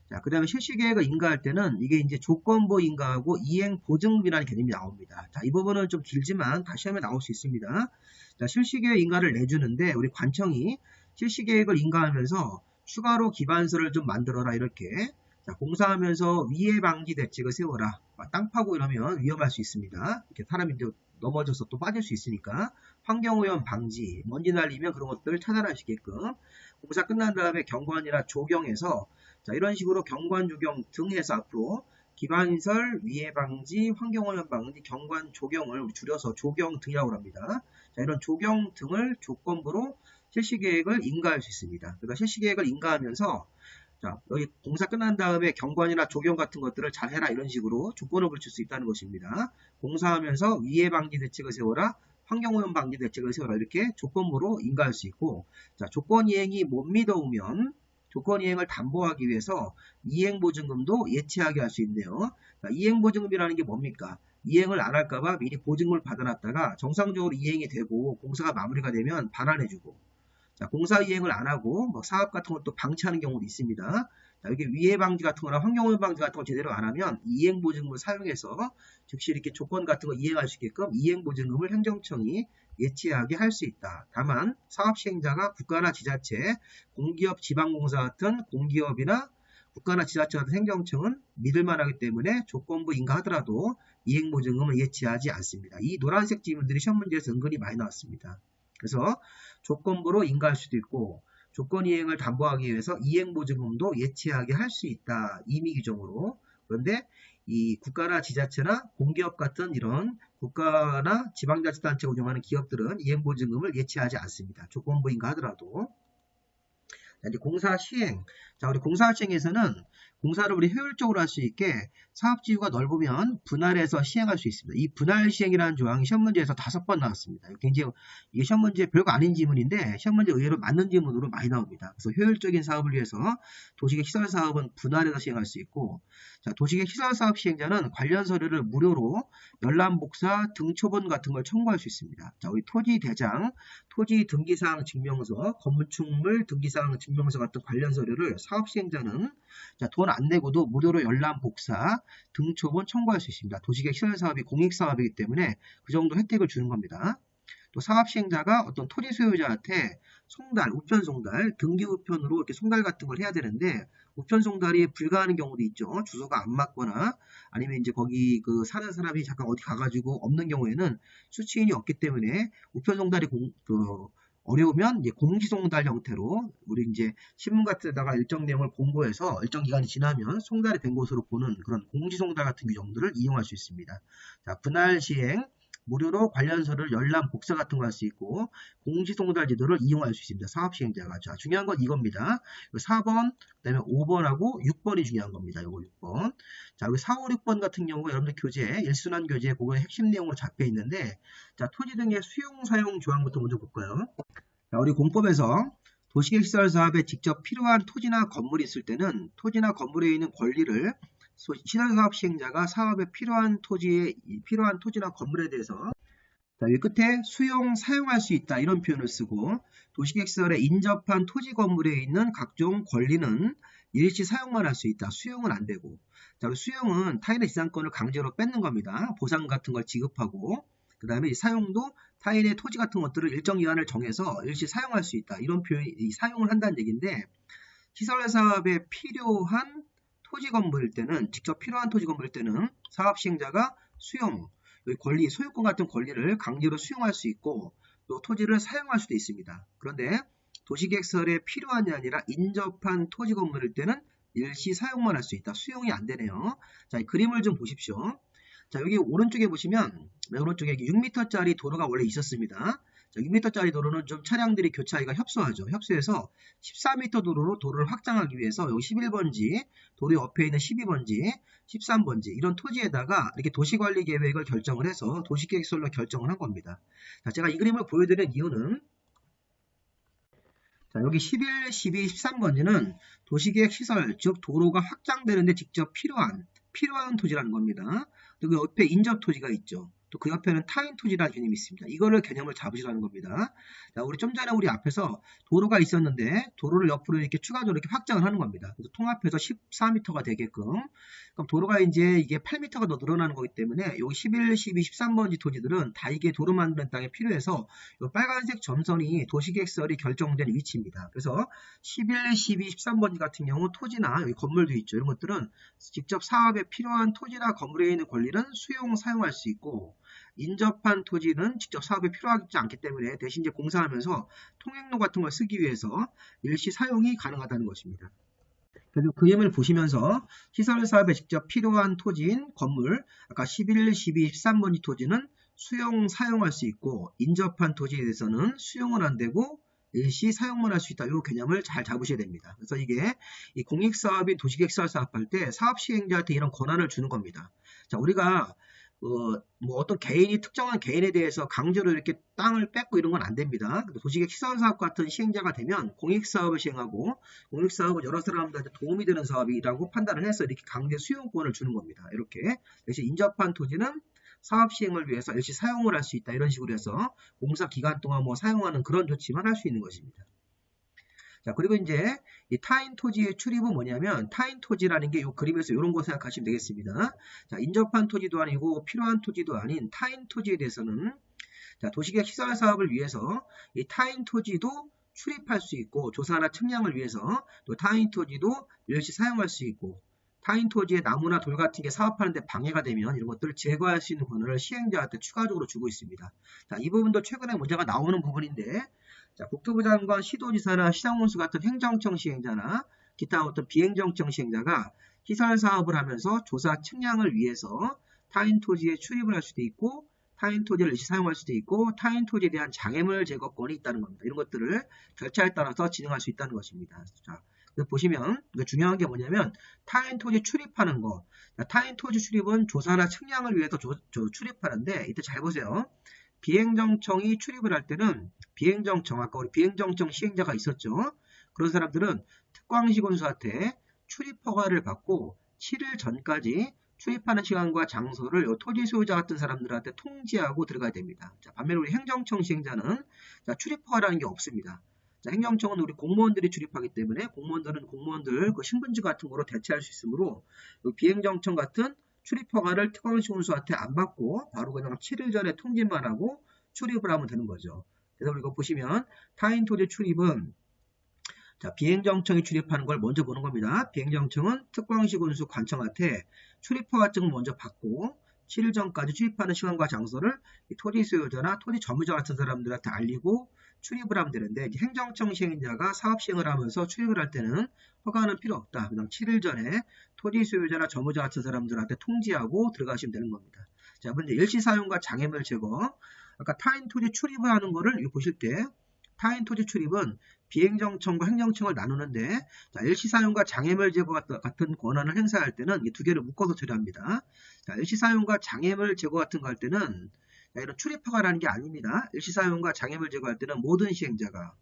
자, 그 다음에 실시계획을 인가할 때는 이게 이제 조건부 인가하고 이행 보증비라는 개념이 나옵니다. 자, 이 부분은 좀 길지만 다시 하면 나올 수 있습니다. 자, 실시계획 인가를 내주는데 우리 관청이 실시계획을 인가하면서 추가로 기반서를 좀 만들어라 이렇게, 자, 공사하면서 위해 방지 대책을 세워라. 땅 파고 이러면 위험할 수 있습니다. 이렇게 사람이 이제 넘어져서 또 빠질 수 있으니까 환경오염 방지, 먼지 날리면 그런 것들을 차단할 수 있게끔 공사 끝난 다음에 경관이나 조경해서, 자, 이런 식으로 경관, 조경 등 해서 앞으로 기반시설, 위해 방지, 환경오염 방지, 경관, 조경을 줄여서 조경 등이라고 합니다. 자, 이런 조경 등을 조건부로 실시계획을 인가할 수 있습니다. 그러니까 실시계획을 인가하면서, 자, 여기 공사 끝난 다음에 경관이나 조경 같은 것들을 잘 해라 이런 식으로 조건을 걸칠 수 있다는 것입니다. 공사하면서 위해 방지 대책을 세워라, 환경오염 방지 대책을 세워라 이렇게 조건부로 인가할 수 있고, 자, 조건 이행이 못 미뤄오면 조건 이행을 담보하기 위해서 이행보증금도 예치하게 할 수 있네요. 이행보증금이라는 게 뭡니까? 이행을 안 할까봐 미리 보증금을 받아놨다가 정상적으로 이행이 되고 공사가 마무리가 되면 반환해주고, 자, 공사 이행을 안 하고 뭐 사업 같은 것도 방치하는 경우도 있습니다. 자, 여기 위해 방지 같은 거나 환경오염 방지 같은 거 제대로 안 하면 이행보증금을 사용해서 즉시 이렇게 조건 같은 거 이행할 수 있게끔 이행보증금을 행정청이 예치하게 할 수 있다. 다만 사업 시행자가 국가나 지자체, 공기업, 지방공사 같은 공기업이나 국가나 지자체 같은 행정청은 믿을만하기 때문에 조건부 인가하더라도 이행보증금을 예치하지 않습니다. 이 노란색 지문들이 시험 문제에서 은근히 많이 나왔습니다. 그래서 조건부로 인가할 수도 있고 조건 이행을 담보하기 위해서 이행보증금도 예치하게 할 수 있다. 임의 규정으로. 그런데 이 국가나 지자체나 공기업 같은 이런 국가나 지방자치단체가 운영하는 기업들은 이행보증금을 예치하지 않습니다. 조건부 인가하더라도. 자, 이제 공사 시행. 자, 우리 공사 시행에서는 공사를 우리 효율적으로 할 수 있게 사업지구가 넓으면 분할해서 시행할 수 있습니다. 이 분할 시행이라는 조항이 시험 문제에서 5번 나왔습니다. 굉장히 이게 시험 문제 별거 아닌 지문인데 시험 문제 의외로 맞는 지문으로 많이 나옵니다. 그래서 효율적인 사업을 위해서 도시계획 시설 사업은 분할해서 시행할 수 있고, 자, 도시계획 시설 사업 시행자는 관련 서류를 무료로 열람복사, 등초본 같은 걸 청구할 수 있습니다. 자, 우리 토지 대장, 토지 등기사항 증명서, 건축물 등기사항 증명서 같은 관련 서류를 사업 시행자는 돈 안 내고도 무료로 열람 복사, 등초본 청구할 수 있습니다. 도시계획 시설 사업이 공익사업이기 때문에 그 정도 혜택을 주는 겁니다. 또 사업 시행자가 어떤 토지 소유자한테 송달, 우편 송달, 등기 우편으로 이렇게 송달 같은 걸 해야 되는데 우편 송달이 불가하는 경우도 있죠. 주소가 안 맞거나 아니면 이제 거기 그 사는 사람이 잠깐 어디 가가지고 없는 경우에는 수취인이 없기 때문에 우편 송달이 어려우면 이제 공시송달 형태로 우리 이제 신문 같은 데다가 일정 내용을 공고해서 일정 기간이 지나면 송달이 된 것으로 보는 그런 공시송달 같은 규정들을 이용할 수 있습니다. 자, 분할 시행, 무료로 관련 서류를 열람 복사 같은 거 할 수 있고 공시송달 제도를 이용할 수 있습니다. 사업 시행자가. 자, 중요한 건 이겁니다. 4번, 그다음에 5번하고 6번이 중요한 겁니다. 요거 6번. 자, 여기 4, 5, 6번 같은 경우 여러분들 교재, 일순환 교재 그거의 핵심 내용으로 잡혀 있는데, 자, 토지 등의 수용 사용 조항부터 먼저 볼까요? 자, 우리 공법에서 도시계획 시설 사업에 직접 필요한 토지나 건물이 있을 때는 토지나 건물에 있는 권리를 시설사업 시행자가 사업에 필요한 토지나 건물에 대해서, 자, 여기 끝에 수용, 사용할 수 있다 이런 표현을 쓰고, 도시계획시설에 인접한 토지 건물에 있는 각종 권리는 일시 사용만 할 수 있다. 수용은 안 되고, 자, 수용은 타인의 지상권을 강제로 뺏는 겁니다. 보상 같은 걸 지급하고, 그 다음에 사용도 타인의 토지 같은 것들을 일정 기간을 정해서 일시 사용할 수 있다. 이런 표현이 사용을 한다는 얘기인데, 시설 사업에 필요한 토지 건물일 때는, 직접 필요한 토지 건물일 때는 사업 시행자가 수용, 권리, 소유권 같은 권리를 강제로 수용할 수 있고 또 토지를 사용할 수도 있습니다. 그런데 도시계획설에 필요한이 아니라 인접한 토지 건물일 때는 일시 사용만 할 수 있다. 수용이 안 되네요. 자, 이 그림을 좀 보십시오. 자, 여기 오른쪽에 보시면 오른쪽에 6m짜리 도로가 원래 있었습니다. 자, 6m짜리 도로는 좀 차량들이 교차하기가 협소하죠. 협소해서 14m 도로로 도로를 확장하기 위해서 여기 11번지, 도로 옆에 있는 12번지, 13번지 이런 토지에다가 이렇게 도시관리 계획을 결정을 해서 도시계획설로 결정을 한 겁니다. 자, 제가 이 그림을 보여드리는 이유는, 자, 여기 11, 12, 13번지는 도시계획 시설, 즉 도로가 확장되는데 직접 필요한 토지라는 겁니다. 그리고 옆에 인접 토지가 있죠. 또 그 옆에는 타인 토지라는 개념이 있습니다. 이거를 개념을 잡으시라는 겁니다. 자, 우리 좀 전에 우리 앞에서 도로가 있었는데 도로를 옆으로 이렇게 추가적으로 이렇게 확장을 하는 겁니다. 그래서 통합해서 14m가 되게끔. 그럼 도로가 이제 이게 8m가 더 늘어나는 거기 때문에 여기 11, 12, 13번지 토지들은 다 이게 도로 만드는 땅에 필요해서 이 빨간색 점선이 도시계획설이 결정된 위치입니다. 그래서 11, 12, 13번지 같은 경우 토지나 여기 건물도 있죠. 이런 것들은 직접 사업에 필요한 토지나 건물에 있는 권리는 수용, 사용할 수 있고, 인접한 토지는 직접 사업에 필요하지 않기 때문에 대신 이제 공사하면서 통행로 같은 걸 쓰기 위해서 일시 사용이 가능하다는 것입니다. 그래서 그림을 보시면서 시설 사업에 직접 필요한 토지인 건물, 아까 11, 12, 13번지 토지는 수용, 사용할 수 있고, 인접한 토지에 대해서는 수용은 안 되고 일시 사용만 할 수 있다. 이 개념을 잘 잡으셔야 됩니다. 그래서 이게 이 공익사업인 도시계획시설 사업할 때 사업 시행자한테 이런 권한을 주는 겁니다. 자, 우리가 뭐 어떤 개인이 특정한 개인에 대해서 강제로 이렇게 땅을 뺏고 이런 건 안 됩니다. 도시계획 시설사업 같은 시행자가 되면 공익사업을 시행하고 공익사업은 여러 사람들한테 도움이 되는 사업이라고 판단을 해서 이렇게 강제 수용권을 주는 겁니다. 이렇게 대신 인접한 토지는 사업 시행을 위해서 일시 사용을 할 수 있다. 이런 식으로 해서 공사 기간 동안 뭐 사용하는 그런 조치만 할 수 있는 것입니다. 자, 그리고 이제 이 타인 토지의 출입은 뭐냐면 타인 토지라는 게 이 그림에서 이런 거 생각하시면 되겠습니다. 자, 인접한 토지도 아니고 필요한 토지도 아닌 타인 토지에 대해서는 자, 도시계획 시설 사업을 위해서 이 타인 토지도 출입할 수 있고 조사나 측량을 위해서 또 타인 토지도 일시 사용할 수 있고 타인 토지에 나무나 돌 같은 게 사업하는 데 방해가 되면 이런 것들을 제거할 수 있는 권한을 시행자한테 추가적으로 주고 있습니다. 자, 이 부분도 최근에 문제가 나오는 부분인데 자, 국토부 장관, 시도지사나 시장원수 같은 행정청 시행자나 기타 어떤 비행정청 시행자가 시설 사업을 하면서 조사 측량을 위해서 타인 토지에 출입을 할 수도 있고 타인 토지를 일시 사용할 수도 있고 타인 토지에 대한 장애물 제거권이 있다는 겁니다. 이런 것들을 절차에 따라서 진행할 수 있다는 것입니다. 자, 보시면 중요한 게 뭐냐면 타인 토지 출입하는 거. 타인 토지 출입은 조사나 측량을 위해서 출입하는데 이때 잘 보세요. 비행정청이 출입을 할 때는 비행정청, 아까 우리 비행정청 시행자가 있었죠. 그런 사람들은 특광시군수한테 출입 허가를 받고 7일 전까지 출입하는 시간과 장소를 토지 소유자 같은 사람들한테 통지하고 들어가야 됩니다. 자, 반면에 우리 행정청 시행자는 자, 출입 허가라는 게 없습니다. 자, 행정청은 우리 공무원들이 출입하기 때문에 공무원들은 공무원들 그 신분지 같은 거로 대체할 수 있으므로 비행정청 같은 출입 허가를 특광시군수한테 안 받고 바로 그냥 7일 전에 통지만 하고 출입을 하면 되는 거죠. 그래서 이거 보시면 타인 토지 출입은 자, 비행정청이 출입하는 걸 먼저 보는 겁니다. 비행정청은 특광시군수 관청한테 출입허가증을 먼저 받고 7일 전까지 출입하는 시간과 장소를 토지 소유자나 토지 점유자 같은 사람들한테 알리고 출입을 하면 되는데 행정청 시행자가 사업 시행을 하면서 출입을 할 때는 허가는 필요 없다. 그냥 7일 전에 토지 소유자나 점유자 같은 사람들한테 통지하고 들어가시면 되는 겁니다. 자, 먼저 일시 사용과 장애물 제거. 아까 타인 토지 출입을 하는 거를 보실 때 타인 토지 출입은 비행정청과 행정청을 나누는데 자, 일시 사용과 장애물 제거 같은 권한을 행사할 때는 이 두 개를 묶어서 처리합니다. 자, 일시 사용과 장애물 제거 같은 거 할 때는 자, 이런 출입허가라는 게 아닙니다. 일시 사용과 장애물 제거할 때는 모든 시행자가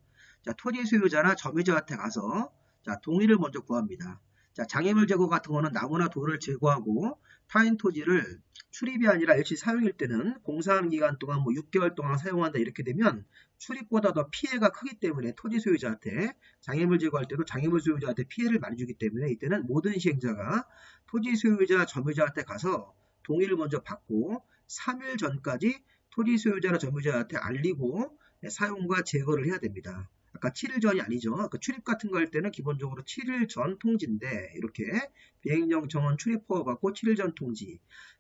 자, 토지 소유자나 점유자한테 가서 자, 동의를 먼저 구합니다. 자, 장애물 제거 같은 거는 나무나 돌을 제거하고 타인 토지를 출입이 아니라 일시 사용일 때는 공사하는 기간 동안 뭐 6개월 동안 사용한다 이렇게 되면 출입보다 더 피해가 크기 때문에 토지 소유자한테 장애물 제거할 때도 장애물 소유자한테 피해를 많이 주기 때문에 이때는 모든 시행자가 토지 소유자 점유자한테 가서 동의를 먼저 받고 3일 전까지 토지 소유자나 점유자한테 알리고 사용과 제거를 해야 됩니다. 아까 7일 전이 아니죠. 아까 출입 같은 거 할 때는 기본적으로 7일 전 통지인데 이렇게 비행정청은 출입 허가 받고 7일 전 통지,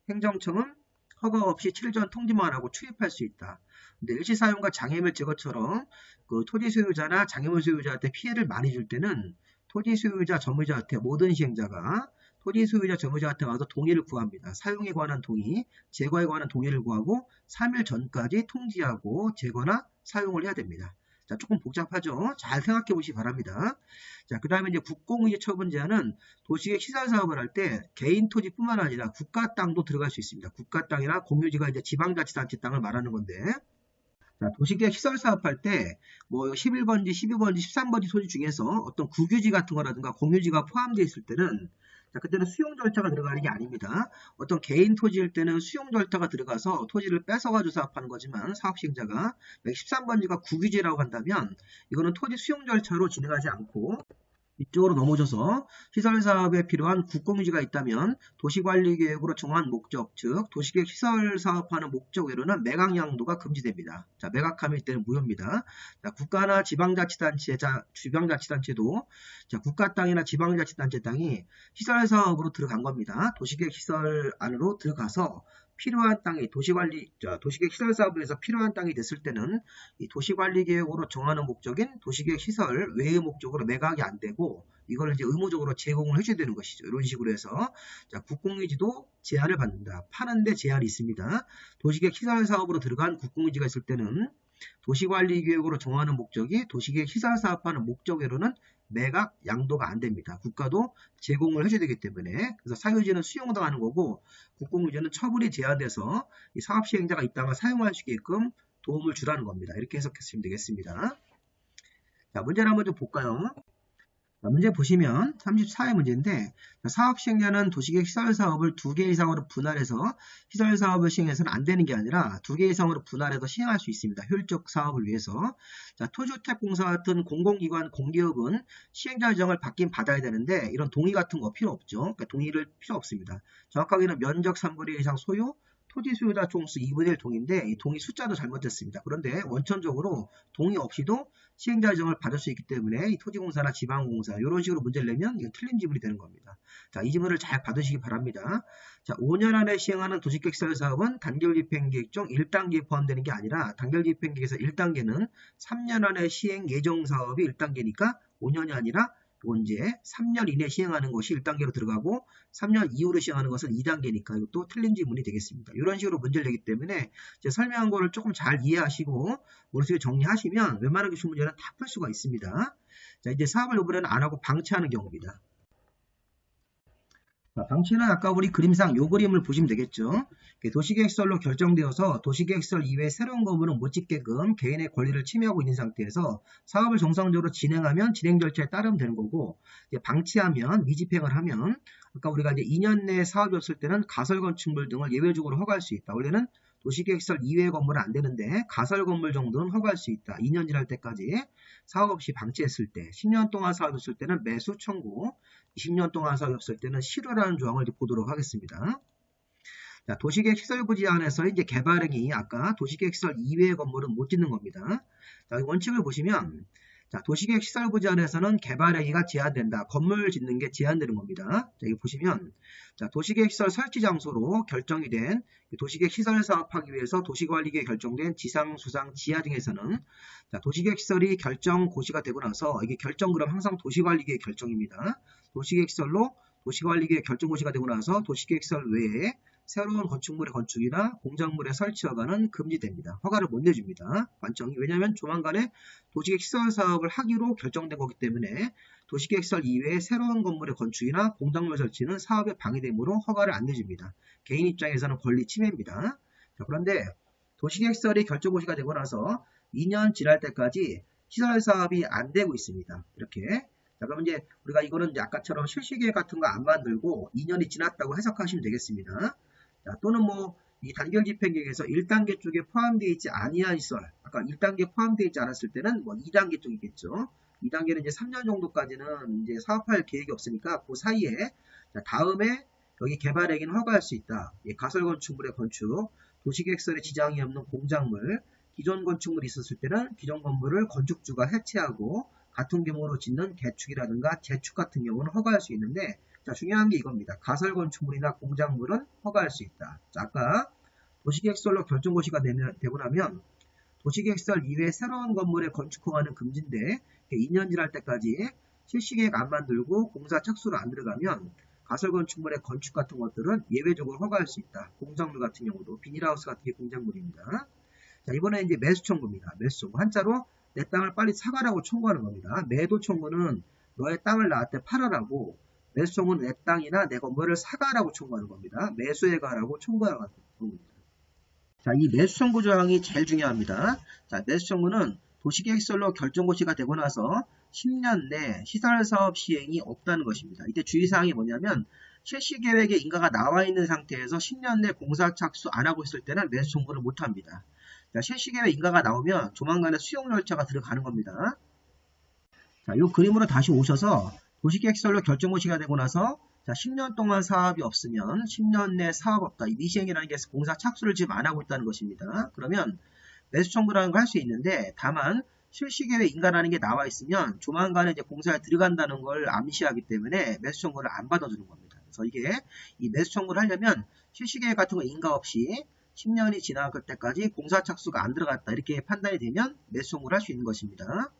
행정청은 허가 없이 7일 전 통지만 하고 출입할 수 있다. 근데 일시 사용과 장애물 제거처럼 그 토지 소유자나 장애물 소유자한테 피해를 많이 줄 때는 토지 소유자 점유자한테 모든 시행자가 토지 소유자 점유자한테 와서 동의를 구합니다. 사용에 관한 동의, 제거에 관한 동의를 구하고 3일 전까지 통지하고 제거나 사용을 해야 됩니다. 자, 조금 복잡하죠? 잘 생각해 보시기 바랍니다. 자, 그 다음에 이제 국공유지 처분 제한은 도시계획 시설 사업을 할 때 개인 토지뿐만 아니라 국가 땅도 들어갈 수 있습니다. 국가 땅이나 공유지가 이제 지방자치단체 땅을 말하는 건데, 자, 도시계획 시설 사업할 때 뭐 11번지, 12번지, 13번지 소지 중에서 어떤 국유지 같은 거라든가 공유지가 포함되어 있을 때는 자, 그때는 수용 절차가 들어가는 게 아닙니다. 어떤 개인 토지일 때는 수용 절차가 들어가서 토지를 뺏어가지고 사업하는 거지만 사업 시행자가 13번지가 국유지라고 한다면 이거는 토지 수용 절차로 진행하지 않고 이쪽으로 넘어져서 시설사업에 필요한 국공유지가 있다면 도시관리계획으로 정한 목적, 즉 도시계획 시설 사업하는 목적 외로는 매각 양도가 금지됩니다. 자, 매각하면 이때는 무효입니다. 자, 국가나 지방자치단체도 자, 국가 땅이나 지방자치단체 땅이 시설사업으로 들어간 겁니다. 도시계획 시설 안으로 들어가서 필요한 땅이 도시계획 시설 사업을 해서 필요한 땅이 됐을 때는 이 도시관리계획으로 정하는 목적인 도시계획 시설 외의 목적으로 매각이 안 되고 이걸 이제 의무적으로 제공을 해줘야 되는 것이죠. 이런 식으로 해서 자, 국공유지도 제한을 받는다. 파는데 제한이 있습니다. 도시계획 시설 사업으로 들어간 국공유지가 있을 때는 도시관리계획으로 정하는 목적이 도시계획 시설 사업하는 목적으로는 매각, 양도가 안 됩니다. 국가도 제공을 해줘야 되기 때문에. 그래서 사유지는 수용당하는 거고 국공유지는 처분이 제한돼서 이 사업 시행자가 이 땅을 사용할 수 있게끔 도움을 주라는 겁니다. 이렇게 해석하시면 되겠습니다. 자, 문제를 한번 좀 볼까요? 자, 문제 보시면 34의 문제인데 사업 시행자는 도시계획 시설 사업을 2개 이상으로 분할해서 시설 사업을 시행해서는 안 되는 게 아니라 2개 이상으로 분할해서 시행할 수 있습니다. 효율적 사업을 위해서. 자, 토지주택공사 같은 공공기관 공기업은 시행자 지정을 받긴 받아야 되는데 이런 동의 같은 거 필요 없죠. 그러니까 동의를 필요 없습니다. 정확하게는 면적 3분의 1 이상 소유, 토지 소유자 총수 2분의 1 동의인데 이 동의 숫자도 잘못됐습니다. 그런데 원천적으로 동의 없이도 시행자 지정을 받을 수 있기 때문에 이 토지공사나 지방공사 이런 식으로 문제를 내면 이건 틀린 지문이 되는 겁니다. 자, 이 지문을 잘 받으시기 바랍니다. 자, 5년 안에 시행하는 도시계획 시설 사업은 단결 집행계획 중 1단계에 포함되는 게 아니라 단결 집행계획에서 1단계는 3년 안에 시행 예정 사업이 1단계니까 5년이 아니라 이건 이제 3년 이내 시행하는 것이 1단계로 들어가고 3년 이후로 시행하는 것은 2단계니까 이것도 틀린 지문이 되겠습니다. 이런 식으로 문제를 내기 때문에 이제 설명한 거를 조금 잘 이해하시고 머릿속에 정리하시면 웬만한 기출 문제는 다 풀 수가 있습니다. 자, 이제 사업을 이번에는 안 하고 방치하는 경우입니다. 자, 방치는 아까 우리 그림상 이 그림을 보시면 되겠죠. 도시계획시설로 결정되어서 도시계획시설 이외에 새로운 건물은 못 짓게끔 개인의 권리를 침해하고 있는 상태에서 사업을 정상적으로 진행하면 진행 절차에 따르면 되는 거고, 이제 방치하면 미집행을 하면 아까 우리가 이제 2년 내에 사업이 없을 때는 가설건축물 등을 예외적으로 허가할 수 있다. 원래는 도시계획시설 이외의 건물은 안 되는데 가설 건물 정도는 허가할 수 있다. 2년 지날 때까지 사업 없이 방치했을 때, 10년 동안 사업이 없을 때는 매수 청구, 20년 동안 사업이 없을 때는 실효라는 조항을 보도록 하겠습니다. 자, 도시계획 시설부 제한에서 이제 개발행위, 아까 도시계획 시설 이외의 건물은 못 짓는 겁니다. 자, 원칙을 보시면, 자, 도시계획 시설부 제한에서는 개발행위가 제한된다. 건물 짓는 게 제한되는 겁니다. 자, 여기 보시면, 자, 도시계획 시설 설치 장소로 결정이 된 도시계획 시설 사업하기 위해서 도시관리계획 결정된 지상, 수상, 지하 등에서는 자, 도시계획 시설이 결정 고시가 되고 나서 이게 결정 그럼 항상 도시관리계획 결정입니다. 도시계획 시설로 도시관리계획 결정 고시가 되고 나서 도시계획 시설 외에 새로운 건축물의 건축이나 공작물의 설치 허가는 금지됩니다. 허가를 못 내줍니다. 관청이. 왜냐하면 조만간에 도시계획 시설 사업을 하기로 결정된 거기 때문에 도시계획 시설 이외에 새로운 건물의 건축이나 공작물 설치는 사업에 방해되므로 허가를 안 내줍니다. 개인 입장에서는 권리 침해입니다. 자, 그런데 도시계획 시설이 결정 고시가 되고 나서 2년 지날 때까지 시설 사업이 안 되고 있습니다. 이렇게. 자, 그럼 이제 우리가 이거는 이제 아까처럼 실시계획 같은 거 안 만들고 2년이 지났다고 해석하시면 되겠습니다. 자, 또는 뭐 이 단결 집행계획에서 1단계 쪽에 포함되어 있지 아니한 시설, 아까 1단계 포함되어 있지 않았을 때는 뭐 2단계 쪽이겠죠. 2단계는 이제 3년 정도까지는 이제 사업할 계획이 없으니까 그 사이에 자, 다음에 여기 개발행위는 허가할 수 있다. 예, 가설 건축물의 건축, 도시계획설에 지장이 없는 공작물, 기존 건축물이 있었을 때는 기존 건물을 건축주가 해체하고 같은 규모로 짓는 개축이라든가 재축 같은 경우는 허가할 수 있는데, 자, 중요한 게 이겁니다. 가설 건축물이나 공작물은 허가할 수 있다. 자, 아까 도시계획시설로 결정고시가 되고 나면 도시계획시설 이외에 새로운 건물의 건축 허가는 금지인데 2년 지날 때까지 실시계획 안 만들고 공사 착수로 안 들어가면 가설 건축물의 건축 같은 것들은 예외적으로 허가할 수 있다. 공작물 같은 경우도 비닐하우스 같은 게 공작물입니다. 자, 이번에 이제 매수 청구입니다. 매수 청구. 한자로 내 땅을 빨리 사가라고 청구하는 겁니다. 매도 청구는 너의 땅을 나한테 팔아라고, 매수 청구는 내 땅이나 내 건물을 사가라고 청구하는 겁니다. 매수해 가라고 청구하는 겁니다. 자, 이 매수 청구 조항이 제일 중요합니다. 자, 매수 청구는 도시계획시설로 결정고시가 되고 나서 10년 내 시설사업 시행이 없다는 것입니다. 이때 주의사항이 뭐냐면 실시계획에 인가가 나와 있는 상태에서 10년 내 공사 착수 안 하고 있을 때는 매수 청구를 못합니다. 자, 실시계획 인가가 나오면 조만간에 수용 절차가 들어가는 겁니다. 자, 이 그림으로 다시 오셔서 도시계획시설로 결정고시가 되고 나서 자, 10년 동안 사업이 없으면 10년 내 사업 없다. 이 미시행이라는 게 공사 착수를 지금 안 하고 있다는 것입니다. 그러면 매수 청구라는 걸 할 수 있는데 다만 실시계획 인가라는 게 나와 있으면 조만간에 이제 공사에 들어간다는 걸 암시하기 때문에 매수 청구를 안 받아주는 겁니다. 그래서 이게 이 매수 청구를 하려면 실시계획 같은 거 인가 없이 10년이 지나갈 때까지 공사 착수가 안 들어갔다. 이렇게 판단이 되면 매수 청구를 할 수 있는 것입니다.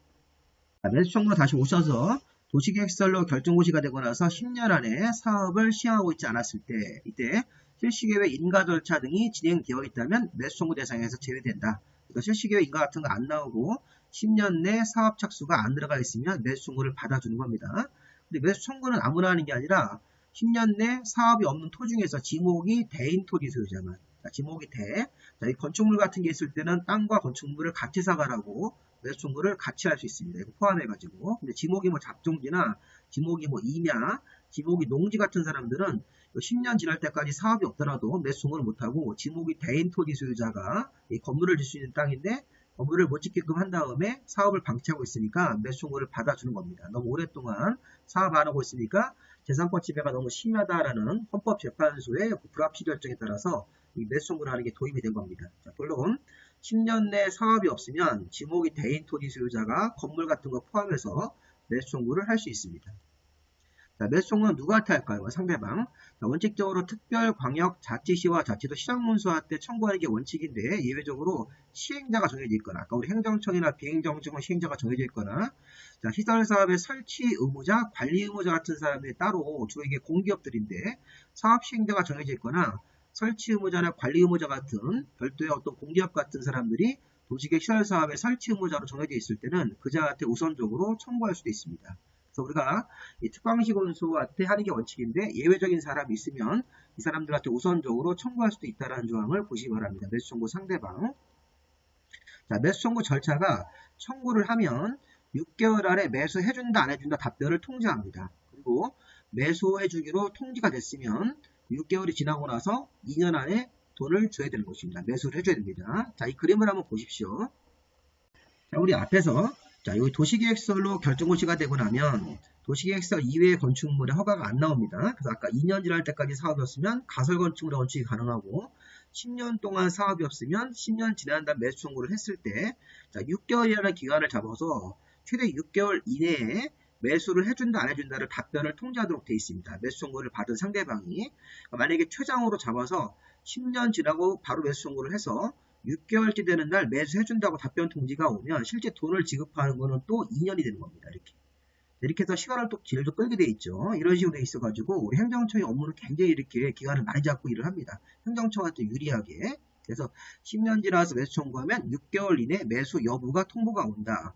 자, 매수 청구로 다시 오셔서 도시계획시설로 결정고시가 되고 나서 10년 안에 사업을 시행하고 있지 않았을 때 이때 실시계획 인가 절차 등이 진행되어 있다면 매수 청구 대상에서 제외된다. 그러니까 실시계획 인가 같은 거 안 나오고 10년 내 사업 착수가 안 들어가 있으면 매수 청구를 받아주는 겁니다. 근데 매수 청구는 아무나 하는 게 아니라 10년 내 사업이 없는 토 중에서 지목이 대인 토지 소유자만, 지목이 대. 이 건축물 같은 게 있을 때는 땅과 건축물을 같이 사가라고 매수 청구를 같이 할 수 있습니다. 이거 포함해가지고. 근데 지목이 뭐 잡종지나 지목이 뭐 임야, 지목이 농지 같은 사람들은 10년 지날 때까지 사업이 없더라도 매수 청구를 못하고 지목이 대인 토지 소유자가 이 건물을 질 수 있는 땅인데 건물을 못 짓게끔 한 다음에 사업을 방치하고 있으니까 매수 청구를 받아주는 겁니다. 너무 오랫동안 사업 안 하고 있으니까 재산권 지배가 너무 심하다라는 헌법재판소의 불합치 결정에 따라서 이 매수 청구를 하는 게 도입이 된 겁니다. 자, 결론 10년 내 사업이 없으면 지목이 대인 토지 소유자가 건물 같은 거 포함해서 매수 청구를 할 수 있습니다. 자, 매수 청구는 누구한테 할까요? 상대방. 자, 원칙적으로 특별, 광역, 자치시와 자치도 시장문수한테 청구하는 게 원칙인데 예외적으로 시행자가 정해져 있거나 아까 우리 행정청이나 비행정청은 시행자가 정해져 있거나 자, 시설사업의 설치 의무자, 관리 의무자 같은 사람들이 따로 주로 이게 공기업들인데 사업 시행자가 정해져 있거나 설치 의무자나 관리 의무자 같은 별도의 어떤 공기업 같은 사람들이 도시계획 시설사업의 설치 의무자로 정해져 있을 때는 그자한테 우선적으로 청구할 수도 있습니다. 그래서 우리가 이 특광시군수한테 하는 게 원칙인데 예외적인 사람이 있으면 이 사람들한테 우선적으로 청구할 수도 있다는 조항을 보시기 바랍니다. 매수 청구 상대방. 자, 매수 청구 절차가 청구를 하면 6개월 안에 매수해준다 안 해준다 답변을 통지합니다. 그리고 매수해주기로 통지가 됐으면 6개월이 지나고 나서 2년 안에 돈을 줘야 되는 것입니다. 매수를 해줘야 됩니다. 자, 이 그림을 한번 보십시오. 자, 우리 앞에서 자, 여기 도시계획설로 결정고시가 되고 나면 도시계획설 이외의 건축물의 허가가 안 나옵니다. 그래서 아까 2년 지날 때까지 사업이 없으면 가설건축물의 건축이 가능하고 10년 동안 사업이 없으면 10년 지난 다음 매수 청구를 했을 때 자, 6개월이라는 기간을 잡아서 최대 6개월 이내에 매수를 해준다 안 해준다를 답변을 통지하도록 되어 있습니다. 매수 청구를 받은 상대방이 만약에 최장으로 잡아서 10년 지나고 바로 매수 청구를 해서 6개월째 되는 날 매수해준다고 답변 통지가 오면 실제 돈을 지급하는 거는 또 2년이 되는 겁니다. 이렇게 해서 시간을 또 길게 끌게 돼 있죠. 이런 식으로 돼 있어가지고 우리 행정청의 업무를 굉장히 이렇게 기간을 많이 잡고 일을 합니다. 행정청한테 유리하게. 그래서 10년 지나서 매수 청구하면 6개월 이내 매수 여부가 통보가 온다.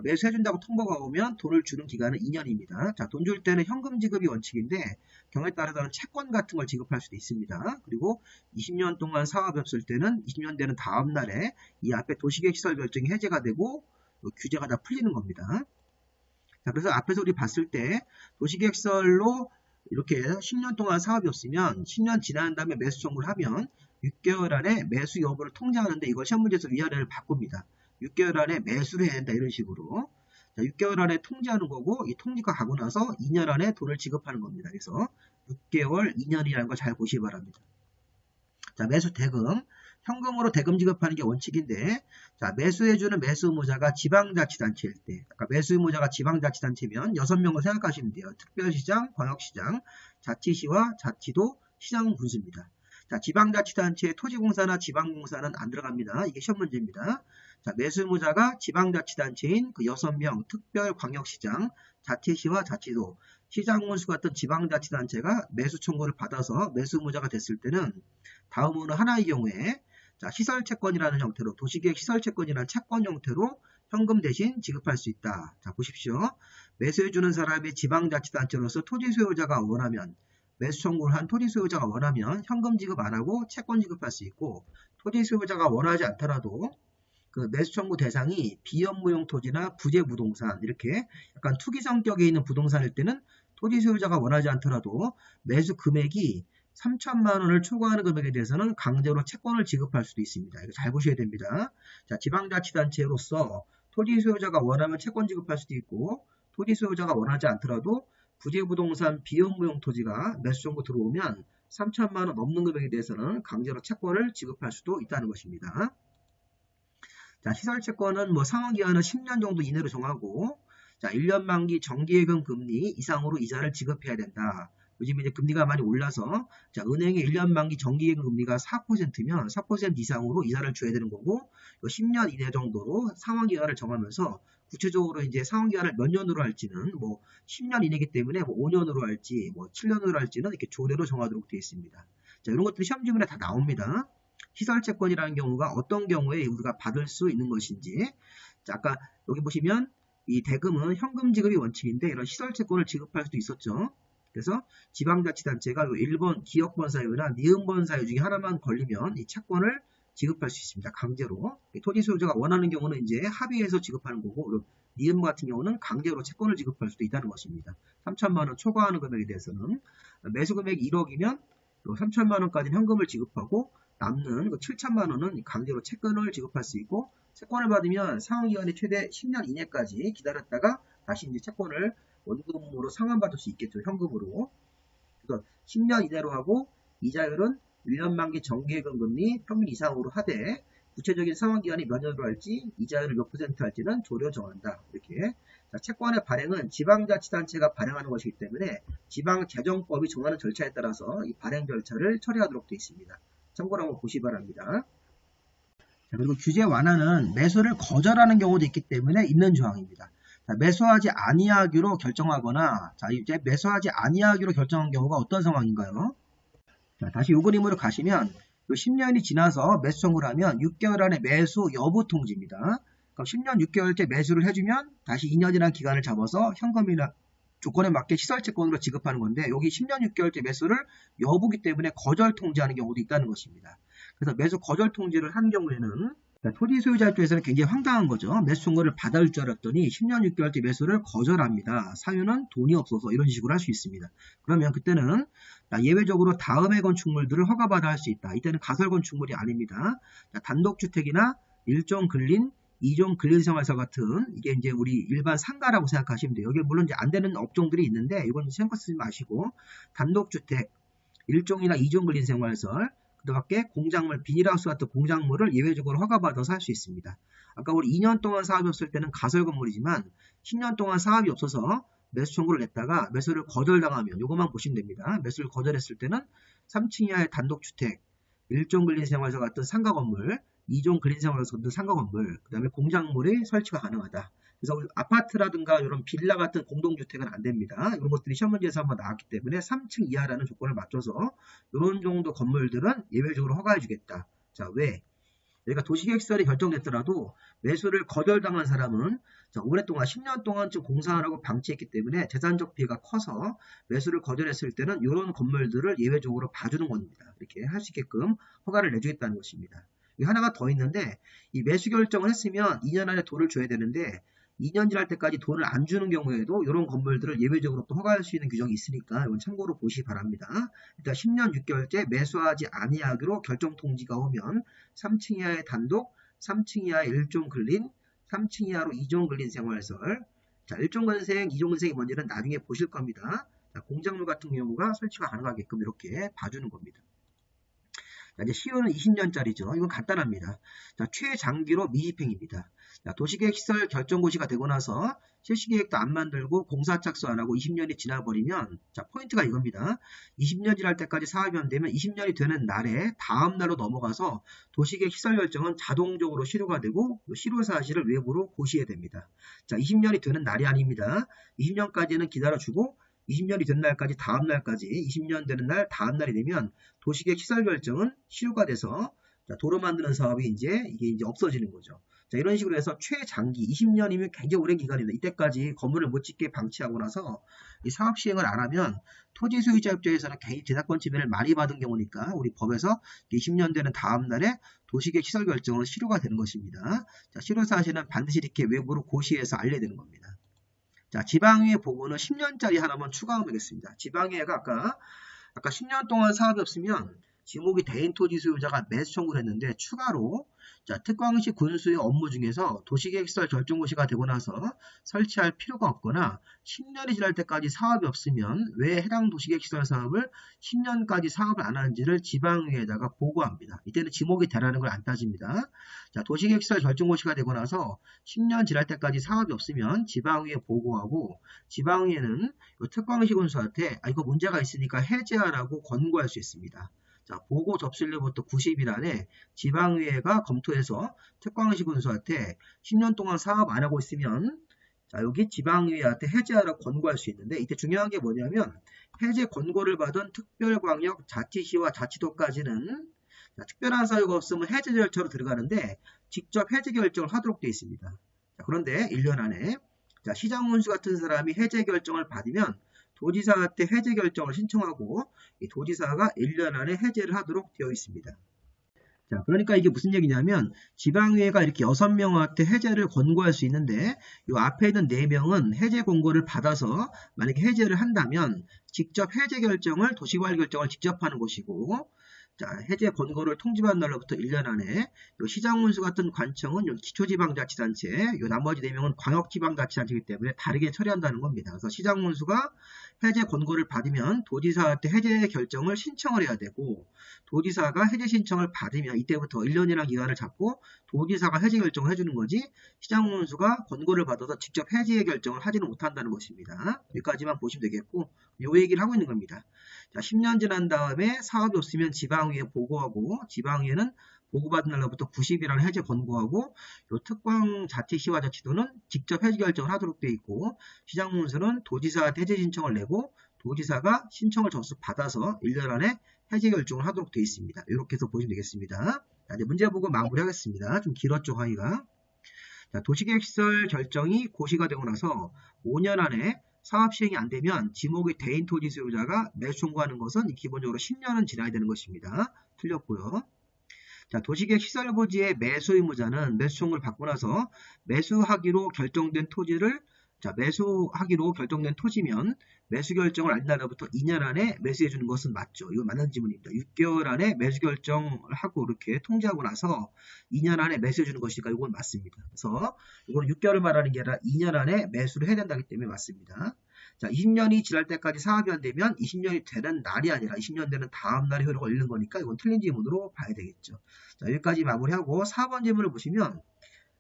매수해준다고 통보가 오면 돈을 주는 기간은 2년입니다. 자, 돈 줄 때는 현금 지급이 원칙인데 경우에 따라서는 채권 같은 걸 지급할 수도 있습니다. 그리고 20년 동안 사업이 없을 때는 20년 되는 다음 날에 이 앞에 도시계획시설 결정이 해제가 되고 규제가 다 풀리는 겁니다. 자, 그래서 앞에서 우리 봤을 때 도시계획설로 이렇게 10년 동안 사업이 없으면 10년 지난 다음에 매수 청구를 하면 6개월 안에 매수 여부를 통지하는데 이걸 시험 문제에서 위아래를 바꿉니다. 6개월 안에 매수를 해야 된다 이런 식으로. 자, 6개월 안에 통지하는 거고 이 통지가 가고 나서 2년 안에 돈을 지급하는 겁니다. 그래서 6개월, 2년이라는 걸 잘 보시기 바랍니다. 자, 매수 대금. 현금으로 대금 지급하는 게 원칙인데 자, 매수해주는 매수 의무자가 지방자치단체일 때 아까 매수 의무자가 지방자치단체면 6명을 생각하시면 돼요. 특별시장, 광역시장, 자치시와 자치도, 시장 군수입니다. 자, 지방자치단체에 토지공사나 지방공사는 안 들어갑니다. 이게 시험 문제입니다. 자, 매수 의무자가 지방자치단체인 그 6명 특별광역시장, 자치시와 자치도, 시장군수 같은 지방자치단체가 매수 청구를 받아서 매수 의무자가 됐을 때는 다음으로 하나의 경우에 자, 시설채권이라는 형태로 도시계획 시설채권이라는 채권 형태로 현금 대신 지급할 수 있다. 자, 보십시오. 매수해주는 사람이 지방자치단체로서 토지소유자가 원하면 매수 청구를 한 토지소유자가 원하면 현금 지급 안 하고 채권 지급할 수 있고 토지소유자가 원하지 않더라도 그 매수 청구 대상이 비업무용 토지나 부재부동산 이렇게 약간 투기 성격에 있는 부동산일 때는 토지 소유자가 원하지 않더라도 매수 금액이 3천만 원을 초과하는 금액에 대해서는 강제로 채권을 지급할 수도 있습니다. 이거 잘 보셔야 됩니다. 자, 지방자치단체로서 토지 소유자가 원하면 채권 지급할 수도 있고 토지 소유자가 원하지 않더라도 부재부동산 비업무용 토지가 매수 청구 들어오면 3천만 원 넘는 금액에 대해서는 강제로 채권을 지급할 수도 있다는 것입니다. 자, 시설채권은 뭐 상환기한은 10년 정도 이내로 정하고 자, 1년 만기 정기예금 금리 이상으로 이자를 지급해야 된다. 요즘 이제 금리가 많이 올라서 자, 은행의 1년 만기 정기예금 금리가 4%면 4% 이상으로 이자를 줘야 되는 거고 10년 이내 정도로 상환기간을 정하면서 구체적으로 이제 상환기간을 몇 년으로 할지는 뭐 10년 이내이기 때문에 뭐 5년으로 할지 뭐 7년으로 할지는 이렇게 조례로 정하도록 되어 있습니다. 자, 이런 것들이 시험 지문에 다 나옵니다. 시설채권이라는 경우가 어떤 경우에 우리가 받을 수 있는 것인지. 자, 아까 여기 보시면 이 대금은 현금 지급이 원칙인데 이런 시설채권을 지급할 수도 있었죠. 그래서 지방자치단체가 1번 기업번 사유나 니은번 사유 중에 하나만 걸리면 이 채권을 지급할 수 있습니다. 강제로. 토지 소유자가 원하는 경우는 이제 합의해서 지급하는 거고, 니은 같은 경우는 강제로 채권을 지급할 수도 있다는 것입니다. 3천만 원 초과하는 금액에 대해서는 매수 금액이 1억이면 3천만 원까지는 현금을 지급하고 남는 7천만 원은 강제로 채권을 지급할 수 있고, 채권을 받으면 상환기간이 최대 10년 이내까지 기다렸다가 다시 이제 채권을 원금으로 상환받을 수 있겠죠. 현금으로. 그래서 10년 이내로 하고 이자율은 1년 만기 정기예금 금리 평균 이상으로 하되 구체적인 상환기간이 몇 년으로 할지 이자율을 몇 % 할지는 조례로 정한다. 이렇게. 자, 채권의 발행은 지방자치단체가 발행하는 것이기 때문에 지방재정법이 정하는 절차에 따라서 이 발행 절차를 처리하도록 되어 있습니다. 참고로 한번 보시기 바랍니다. 자, 그리고 규제 완화는 매수를 거절하는 경우도 있기 때문에 있는 조항입니다. 자, 매수하지 아니하기로 결정하거나, 자, 이제 매수하지 아니하기로 결정한 경우가 어떤 상황인가요? 자, 다시 이 그림으로 가시면 10년이 지나서 매수 청구를 하면 6개월 안에 매수 여부 통지입니다. 그럼 10년 6개월째 매수를 해주면 다시 2년이라는 기간을 잡아서 현금이나 조건에 맞게 시설채권으로 지급하는 건데 여기 10년 6개월째 매수를 여부기 때문에 거절 통지하는 경우도 있다는 것입니다. 그래서 매수 거절 통지를 한 경우에는 토지 소유자 입장에서는 굉장히 황당한 거죠. 매수 청구를 받아줄 줄 알았더니 10년 6개월째 매수를 거절합니다. 사유는 돈이 없어서 이런 식으로 할 수 있습니다. 그러면 그때는 예외적으로 다음의 건축물들을 허가받아 할 수 있다. 이때는 가설 건축물이 아닙니다. 단독주택이나 1종 근린, 2종 근린생활사 같은 이게 이제 우리 일반 상가라고 생각하시면 돼요. 여기 물론 이제 안 되는 업종들이 있는데 이건 신경 쓰지 마시고 단독주택, 1종이나 2종 근린생활설 그 밖에 공작물, 비닐하우스 같은 공작물을 예외적으로 허가받아서 할 수 있습니다. 아까 우리 2년 동안 사업이 없을 때는 가설 건물이지만 10년 동안 사업이 없어서 매수 청구를 냈다가 매수를 거절당하면 이것만 보시면 됩니다. 매수를 거절했을 때는 3층 이하의 단독주택, 1종 근린생활서 같은 상가 건물, 2종 근린생활서 같은 상가 건물, 그 다음에 공작물이 설치가 가능하다. 그래서 아파트라든가 이런 빌라 같은 공동주택은 안 됩니다. 이런 것들이 시험 문제에서 한번 나왔기 때문에 3층 이하라는 조건을 맞춰서 이런 정도 건물들은 예외적으로 허가해 주겠다. 자, 왜? 여기가 도시계획시설이 결정됐더라도 매수를 거절당한 사람은 오랫동안 10년 동안쯤 공사하라고 방치했기 때문에 재산적 피해가 커서 매수를 거절했을 때는 이런 건물들을 예외적으로 봐주는 겁니다. 이렇게 할 수 있게끔 허가를 내주겠다는 것입니다. 하나가 더 있는데 이 매수 결정을 했으면 2년 안에 돈을 줘야 되는데 2년 지날 때까지 돈을 안 주는 경우에도 이런 건물들을 예외적으로 또 허가할 수 있는 규정이 있으니까 이건 참고로 보시기 바랍니다. 일단 10년 6개월째 매수하지 아니하기로 결정 통지가 오면 3층 이하의 단독, 3층 이하의 1종 근린, 3층 이하로 2종 근린 생활설. 자, 1종 근생, 2종 근생이 뭔지는 나중에 보실 겁니다. 자, 공작물 같은 경우가 설치가 가능하게끔 이렇게 봐주는 겁니다. 자, 이제 시효는 20년짜리죠. 이건 간단합니다. 자, 최장기로 미집행입니다. 자, 도시계획시설 결정고시가 되고 나서 실시계획도 안 만들고 공사 착수 안 하고 20년이 지나버리면 자, 포인트가 이겁니다. 20년 지날 때까지 사업이 안 되면 20년이 되는 날에 다음 날로 넘어가서 도시계획시설 결정은 자동적으로 실효가 되고 실효 사실을 외부로 고시해야 됩니다. 자, 20년이 되는 날이 아닙니다. 20년까지는 기다려주고 20년이 된 날까지 다음 날까지 20년 되는 날 다음 날이 되면 도시계획 시설 결정은 실효가 돼서 자, 도로 만드는 사업이 이게 이제 없어지는 거죠. 자, 이런 식으로 해서 최장기 20년이면 굉장히 오랜 기간입니다. 이때까지 건물을 못 짓게 방치하고 나서 이 사업 시행을 안 하면 토지 소유자 입장에서는 개인 재산권 침해를 많이 받은 경우니까 우리 법에서 20년 되는 다음 날에 도시계획 시설 결정은 실효가 되는 것입니다. 자, 실효 사실은 반드시 이렇게 외부로 고시해서 알려야 되는 겁니다. 자, 지방의회 보고는 10년짜리 하나만 추가하겠습니다. 지방의회가 아까 10년 동안 사업이 없으면 지목이 대인 토지 소유자가 매수 청구를 했는데 추가로 자, 특광시 군수의 업무 중에서 도시계획시설 결정고시가 되고 나서 설치할 필요가 없거나 10년이 지날 때까지 사업이 없으면 왜 해당 도시계획시설 사업을 10년까지 사업을 안 하는지를 지방의회에다가 보고합니다. 이때는 지목이 되라는 걸 안 따집니다. 자, 도시계획시설 결정고시가 되고 나서 10년 지날 때까지 사업이 없으면 지방의회에 보고하고 지방의회는 특광시 군수한테 이거 문제가 있으니까 해제하라고 권고할 수 있습니다. 자, 보고 접수일로부터 90일 안에 지방의회가 검토해서 특광시 군수한테 10년 동안 사업 안 하고 있으면 자, 여기 지방의회한테 해제하라고 권고할 수 있는데 이때 중요한 게 뭐냐면 해제 권고를 받은 특별광역 자치시와 자치도까지는 자, 특별한 사유가 없으면 해제 절차로 들어가는데 직접 해제 결정을 하도록 되어 있습니다. 자, 그런데 1년 안에 자, 시장문수 같은 사람이 해제 결정을 받으면 도지사한테 해제 결정을 신청하고 이 도지사가 1년 안에 해제를 하도록 되어 있습니다. 자, 그러니까 이게 무슨 얘기냐면 지방의회가 이렇게 6명한테 해제를 권고할 수 있는데 이 앞에 있는 4명은 해제 권고를 받아서 만약에 해제를 한다면 직접 해제 결정을 도시관리 결정을 직접 하는 것이고 자, 해제 권고를 통지받은 날로부터 1년 안에 요 시장문수 같은 관청은 요 기초지방자치단체, 요 나머지 4명은 광역지방자치단체이기 때문에 다르게 처리한다는 겁니다. 그래서 시장문수가 해제 권고를 받으면 도지사한테 해제 결정을 신청을 해야 되고 도지사가 해제 신청을 받으면 이때부터 1년이라는 기간을 잡고 도지사가 해제 결정을 해주는 거지 시장문수가 권고를 받아서 직접 해제 결정을 하지는 못한다는 것입니다. 여기까지만 보시면 되겠고 요 얘기를 하고 있는 겁니다. 자, 10년 지난 다음에 사업이 없으면 지방의회에 보고하고 지방의회는 보고받은 날로부터 90일안에 해제 권고하고 요 특광자치시와자치도는 직접 해제 결정을 하도록 되어 있고 시장문수는 도지사한테 해제 신청을 내고 도지사가 신청을 접수받아서 1년 안에 해제 결정을 하도록 되어 있습니다. 이렇게 해서 보시면 되겠습니다. 자, 이제 문제 보고 마무리하겠습니다. 좀 길었죠, 강의가. 자, 도시계획시설 결정이 고시가 되고 나서 5년 안에 사업 시행이 안 되면 지목의 대인 토지 소유자가 매수 청구하는 것은 기본적으로 10년은 지나야 되는 것입니다. 틀렸고요. 자, 도시계획 시설부지의 매수 의무자는 매수 청구를 받고 나서 매수하기로 결정된 토지를 매수하기로 결정된 토지면 매수 결정을 알린 날로부터 2년 안에 매수해 주는 것은 맞죠. 이거 맞는 질문입니다. 6개월 안에 매수 결정을 하고 이렇게 통지하고 나서 2년 안에 매수해 주는 것이니까 이건 맞습니다. 그래서 이건 6개월을 말하는 게 아니라 2년 안에 매수를 해야 된다기 때문에 맞습니다. 자, 20년이 지날 때까지 사업이 안 되면 20년이 되는 날이 아니라 20년 되는 다음 날에 효력을 잃는 거니까 이건 틀린 질문으로 봐야 되겠죠. 자, 여기까지 마무리하고 4번 질문을 보시면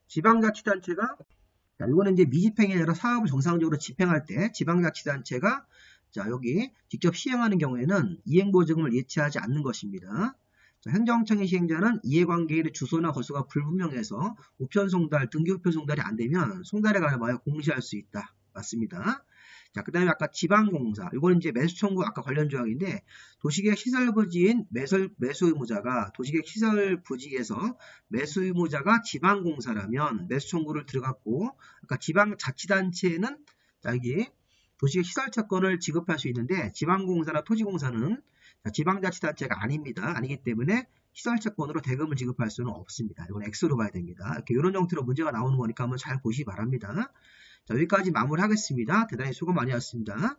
지방자치단체가 자, 이거는 이제 미집행이 아니라 사업을 정상적으로 집행할 때 지방자치단체가 자, 여기 직접 시행하는 경우에는 이행보증을 예치하지 않는 것입니다. 자, 행정청의 시행자는 이해관계인의 주소나 거소가 불분명해서 우편송달, 등기우편송달이 안 되면 송달에 관하여 공시할 수 있다. 맞습니다. 자, 그 다음에 아까 지방공사, 이거는 이제 매수청구 아까 관련 조항인데 도시계획 시설부지인 매수의무자가 도시계획 시설부지에서 매수의무자가 지방공사라면 매수청구를 들어갔고 아까 지방자치단체는 여기 도시계획 시설채권을 지급할 수 있는데 지방공사나 토지공사는 지방자치단체가 아닙니다. 아니기 때문에 시설채권으로 대금을 지급할 수는 없습니다. 이건 X로 봐야 됩니다. 이렇게 이런 형태로 문제가 나오는 거니까 한번 잘 보시기 바랍니다. 자, 여기까지 마무리하겠습니다. 대단히 수고 많이 하셨습니다.